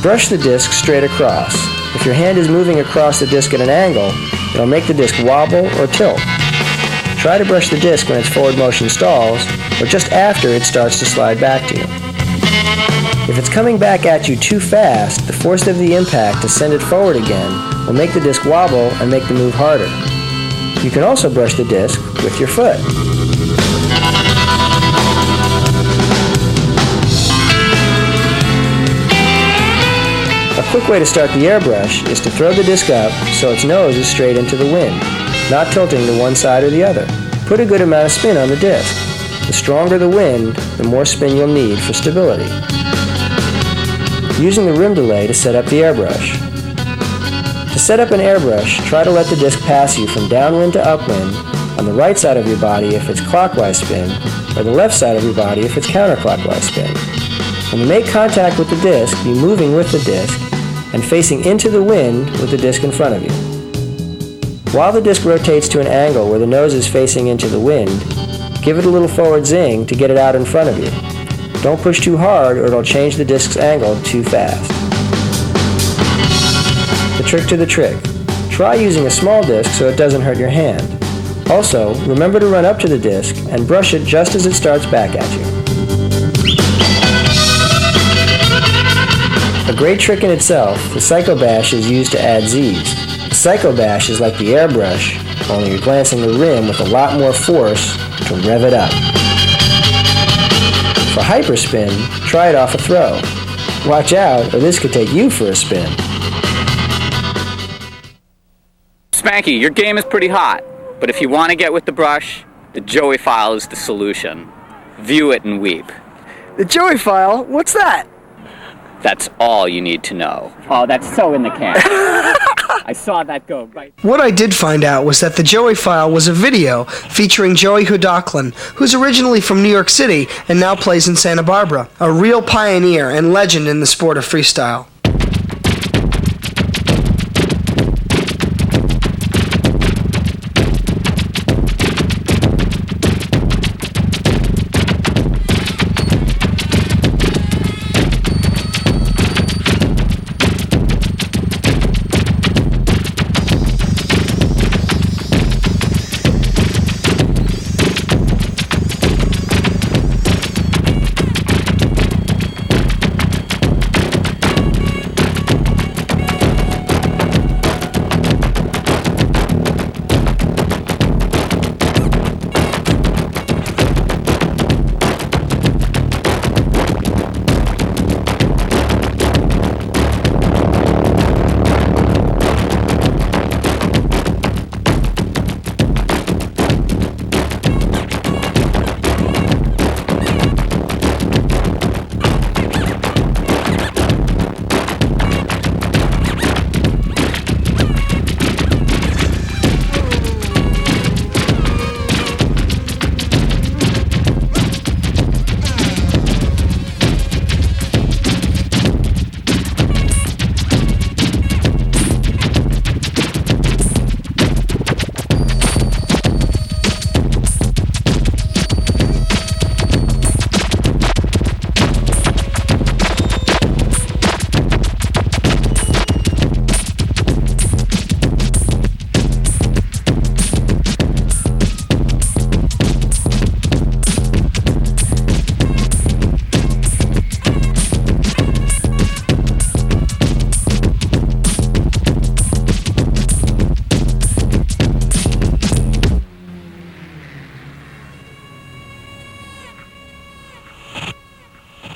Brush the disc straight across. If your hand is moving across the disc at an angle, it'll make the disc wobble or tilt. Try to brush the disc when its forward motion stalls, or just after it starts to slide back to you. If it's coming back at you too fast, the force of the impact to send it forward again will make the disc wobble and make the move harder. You can also brush the disc with your foot. A quick way to start the airbrush is to throw the disc up so its nose is straight into the wind, not tilting to one side or the other. Put a good amount of spin on the disc. The stronger the wind, the more spin you'll need for stability. Using the rim delay to set up the airbrush. To set up an airbrush, try to let the disc pass you from downwind to upwind on the right side of your body if it's clockwise spin, or the left side of your body if it's counterclockwise spin. When you make contact with the disc, be moving with the disc and facing into the wind with the disc in front of you. While the disc rotates to an angle where the nose is facing into the wind, give it a little forward zing to get it out in front of you. Don't push too hard or it'll change the disc's angle too fast. The trick to the trick. Try using a small disc so it doesn't hurt your hand. Also, remember to run up to the disc and brush it just as it starts back at you. A great trick in itself, the Psycho Bash is used to add Z's. The Psycho Bash is like the airbrush, only you're glancing the rim with a lot more force to rev it up. For hyperspin, try it off a throw. Watch out, or this could take you for a spin. Spanky, your game is pretty hot, but if you want to get with the brush, the Joey file is the solution. View it and weep. The Joey file? What's that? That's all you need to know. Oh, that's so in the can. I saw that go right. What I did find out was that the Joey File was a video featuring Joey Hudocklin, who's originally from New York City and now plays in Santa Barbara, a real pioneer and legend in the sport of freestyle.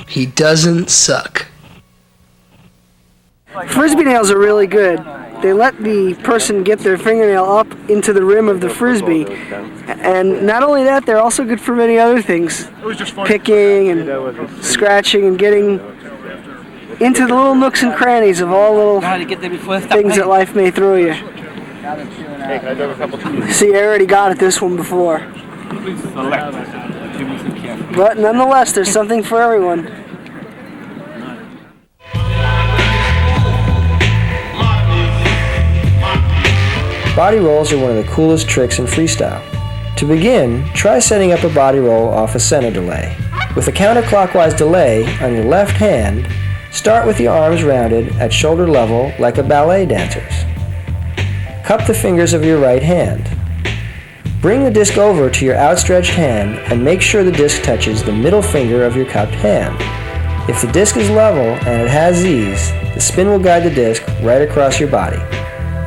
He doesn't suck. Frisbee nails are really good. They let the person get their fingernail up into the rim of the Frisbee. And not only that, they're also good for many other things. Picking and scratching and getting into the little nooks and crannies of all little things that life may throw you. See, I already got at this one before. But nonetheless, there's something for everyone. Body rolls are one of the coolest tricks in freestyle. To begin, try setting up a body roll off a center delay. With a counterclockwise delay on your left hand, start with your arms rounded at shoulder level like a ballet dancer's. Cup the fingers of your right hand. Bring the disc over to your outstretched hand and make sure the disc touches the middle finger of your cupped hand. If the disc is level and it has ease, the spin will guide the disc right across your body.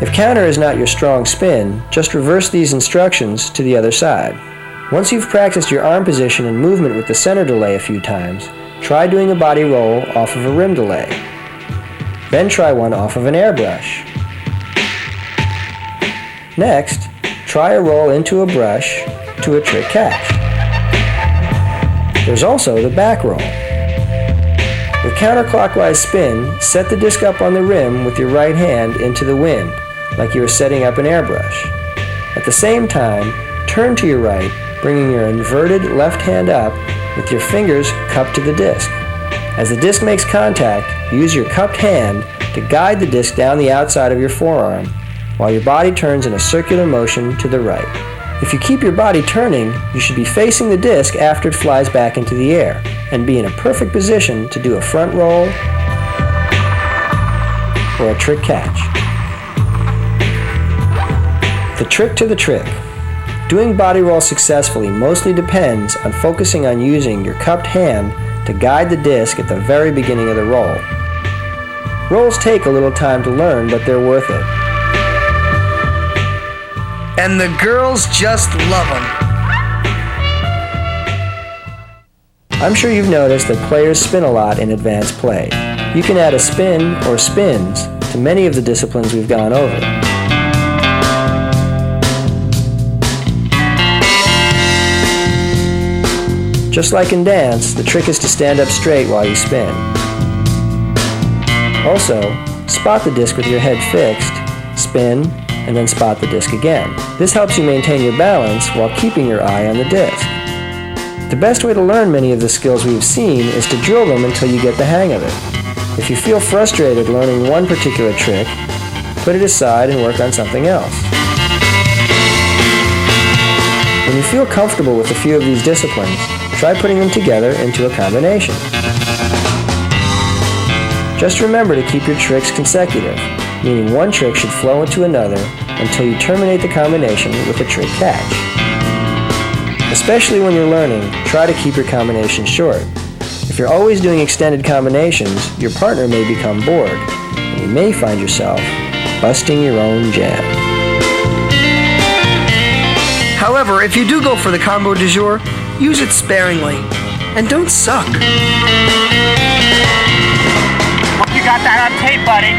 If counter is not your strong spin, just reverse these instructions to the other side. Once you've practiced your arm position and movement with the center delay a few times, try doing a body roll off of a rim delay. Then try one off of an airbrush. Next, try a roll into a brush to a trick catch. There's also the back roll. With counterclockwise spin, set the disc up on the rim with your right hand into the wind, like you are setting up an airbrush. At the same time, turn to your right, bringing your inverted left hand up with your fingers cupped to the disc. As the disc makes contact, use your cupped hand to guide the disc down the outside of your forearm, while your body turns in a circular motion to the right. If you keep your body turning, you should be facing the disc after it flies back into the air, and be in a perfect position to do a front roll or a trick catch. The trick to the trick. Doing body roll successfully mostly depends on focusing on using your cupped hand to guide the disc at the very beginning of the roll. Rolls take a little time to learn, but they're worth it. And the girls just love them. I'm sure you've noticed that players spin a lot in advanced play. You can add a spin or spins to many of the disciplines we've gone over. Just like in dance, the trick is to stand up straight while you spin. Also, spot the disc with your head fixed, spin, and then spot the disc again. This helps you maintain your balance while keeping your eye on the disc. The best way to learn many of the skills we've seen is to drill them until you get the hang of it. If you feel frustrated learning one particular trick, put it aside and work on something else. When you feel comfortable with a few of these disciplines, try putting them together into a combination. Just remember to keep your tricks consecutive, meaning one trick should flow into another until you terminate the combination with a trick catch. Especially when you're learning, try to keep your combinations short. If you're always doing extended combinations, your partner may become bored, and you may find yourself busting your own jam. However, if you do go for the combo du jour, use it sparingly. And don't suck. Hope you got that on tape, buddy.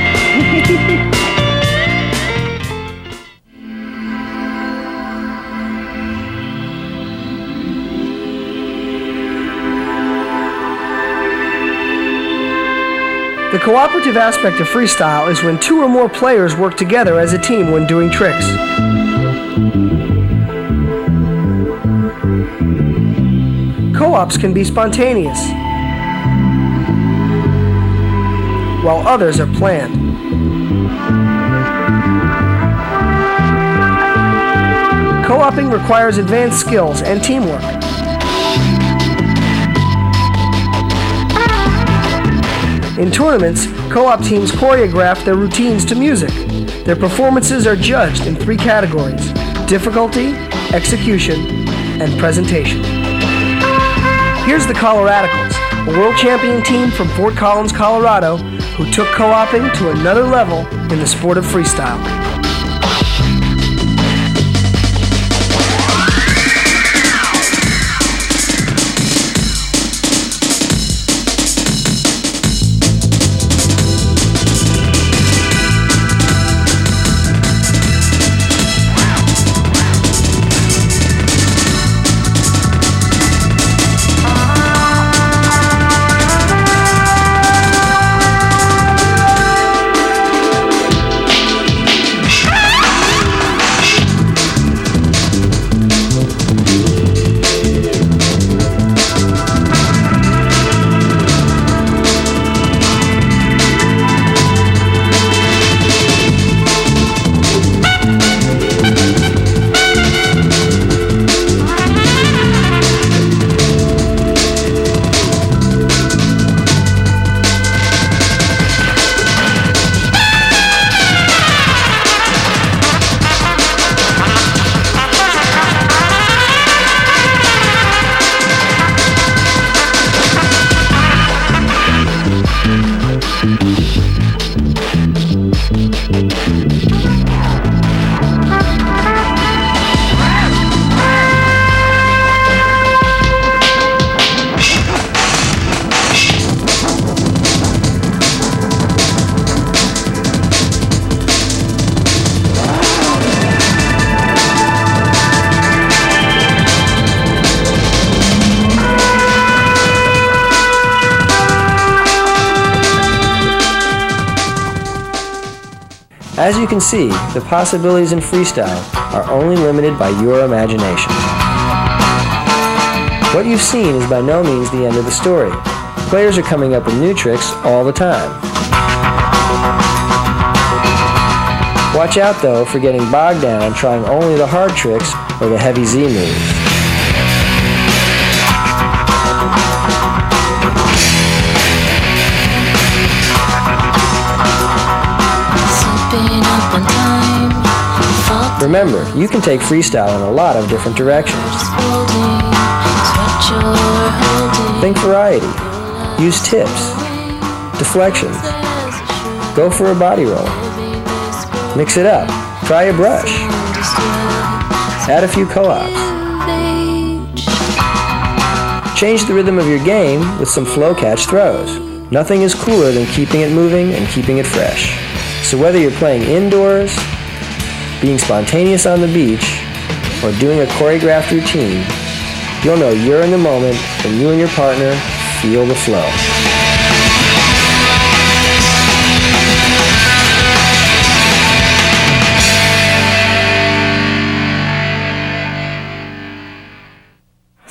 The cooperative aspect of freestyle is when two or more players work together as a team when doing tricks. Co-ops can be spontaneous, while others are planned. Co-oping requires advanced skills and teamwork. In tournaments, co-op teams choreograph their routines to music. Their performances are judged in 3 categories: difficulty, execution, and presentation. Here's the Coloradicals, a world champion team from Fort Collins, Colorado, who took co-oping to another level in the sport of freestyle. As you can see, the possibilities in freestyle are only limited by your imagination. What you've seen is by no means the end of the story. Players are coming up with new tricks all the time. Watch out though for getting bogged down trying only the hard tricks or the heavy Z moves. Remember, you can take freestyle in a lot of different directions. Think variety. Use tips, deflections. Go for a body roll. Mix it up. Try a brush. Add a few co-ops. Change the rhythm of your game with some flow catch throws. Nothing is cooler than keeping it moving and keeping it fresh. So whether you're playing indoors, being spontaneous on the beach, or doing a choreographed routine, you'll know you're in the moment when you and your partner feel the flow.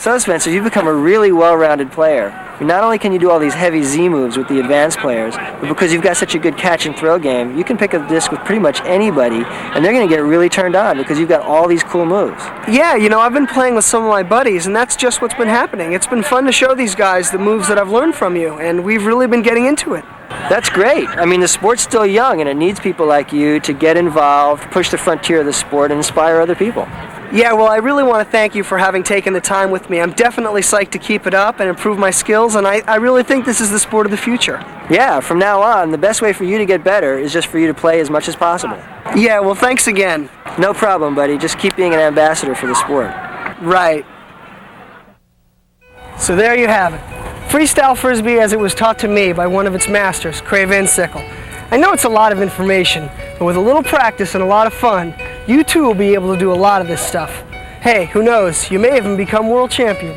So Spencer, you've become a really well-rounded player. Not only can you do all these heavy Z moves with the advanced players, but because you've got such a good catch and throw game, you can pick a disc with pretty much anybody, and they're going to get really turned on because you've got all these cool moves. Yeah, I've been playing with some of my buddies, and that's just what's been happening. It's been fun to show these guys the moves that I've learned from you, and we've really been getting into it. That's great. I mean, the sport's still young, and it needs people like you to get involved, push the frontier of the sport, and inspire other people. Yeah, well, I really want to thank you for having taken the time with me. I'm definitely psyched to keep it up and improve my skills, and I really think this is the sport of the future. Yeah, from now on, the best way for you to get better is just for you to play as much as possible. Yeah, well, thanks again. No problem, buddy. Just keep being an ambassador for the sport. Right. So there you have it. Freestyle Frisbee as it was taught to me by one of its masters, Craig Van Sickle. I know it's a lot of information, but with a little practice and a lot of fun, you too will be able to do a lot of this stuff. Hey, who knows, you may even become world champion.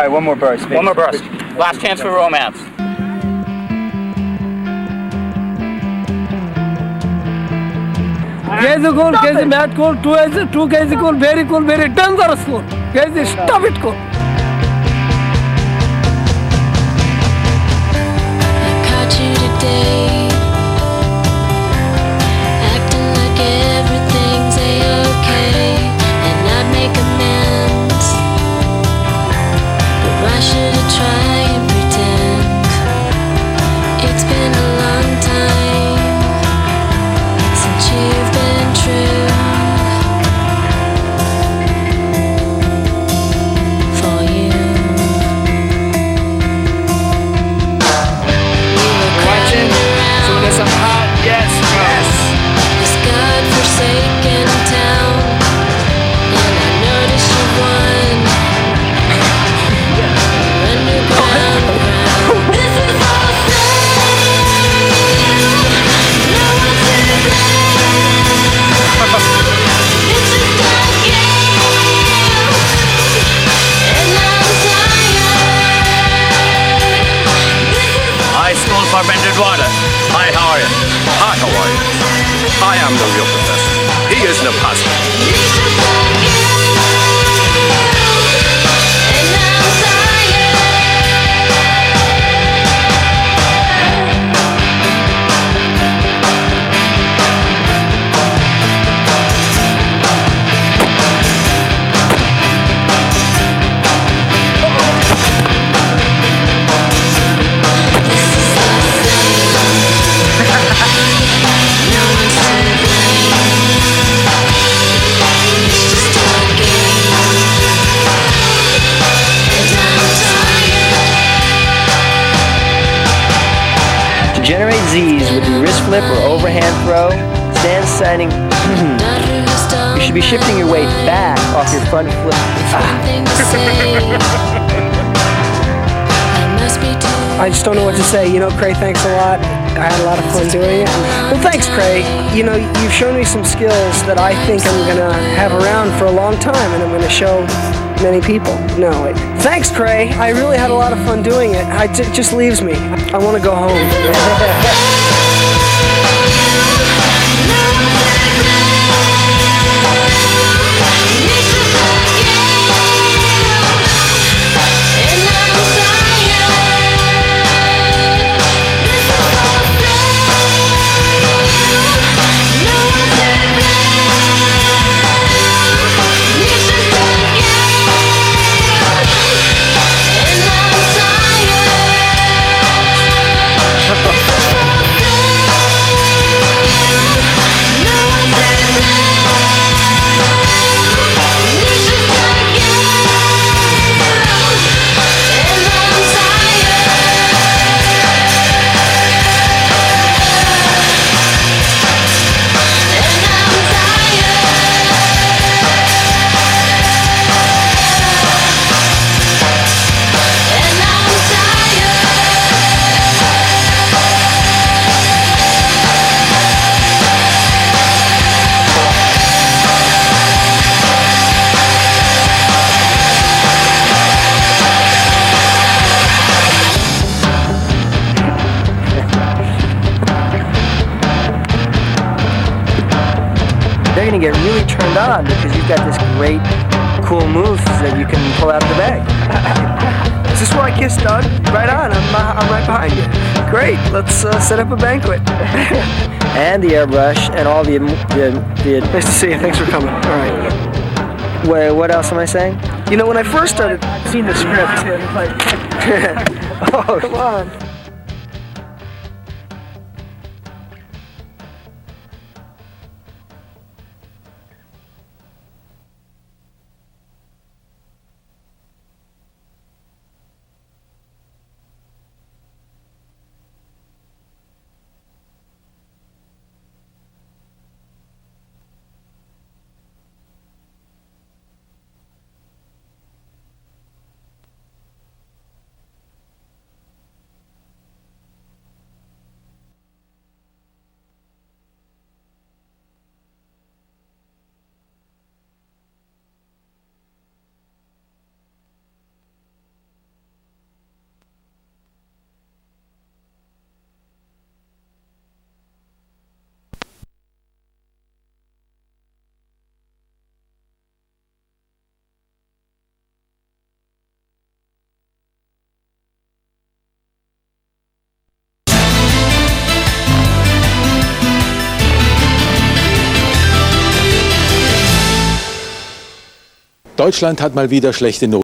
right, one more burst. One more burst. Last chance for romance. Guys, cool. Guys, mad cool. Two guys cool. Very cool. Very dangerous cool. Guys, stop it cool. Caught you today, acting like everything's a-okay, and I'd make amends, but why should I try and pretend? It's been a long time since you've been true for you. Watching, doing this up hot. Yes, yes. This God-forsaken town, and I noticed you won underground ground. This is all safe. No one's to blame. It's just a game, and I'm tired. High school fermented water. Hi, how are you? Hi, how are you? I am the real professor. He is an imposter. It's just a game, and I'm tired. To generate Z's with the wrist flip or overhand throw, stand standing. You should be shifting your weight back off your front flip. I just don't know what to say. You know, Cray, thanks a lot. I had a lot of fun doing it. Well, thanks, Cray. You know, you've shown me some skills that I think I'm going to have around for a long time, and I'm going to show many people. No, thanks, Cray. I really had a lot of fun doing it. It just leaves me. I want to go home. They're gonna get really turned on because you've got this great, cool moves that you can pull out of the bag. Is this where I kiss Doug? Right on. I'm right behind you. Great. Let's set up a banquet. And the airbrush and all the Nice to see you. Thanks for coming. All right. Wait, what else am I saying? You know, when I first started seeing the script, it was like, oh, come on. Deutschland hat mal wieder schlechte Noten.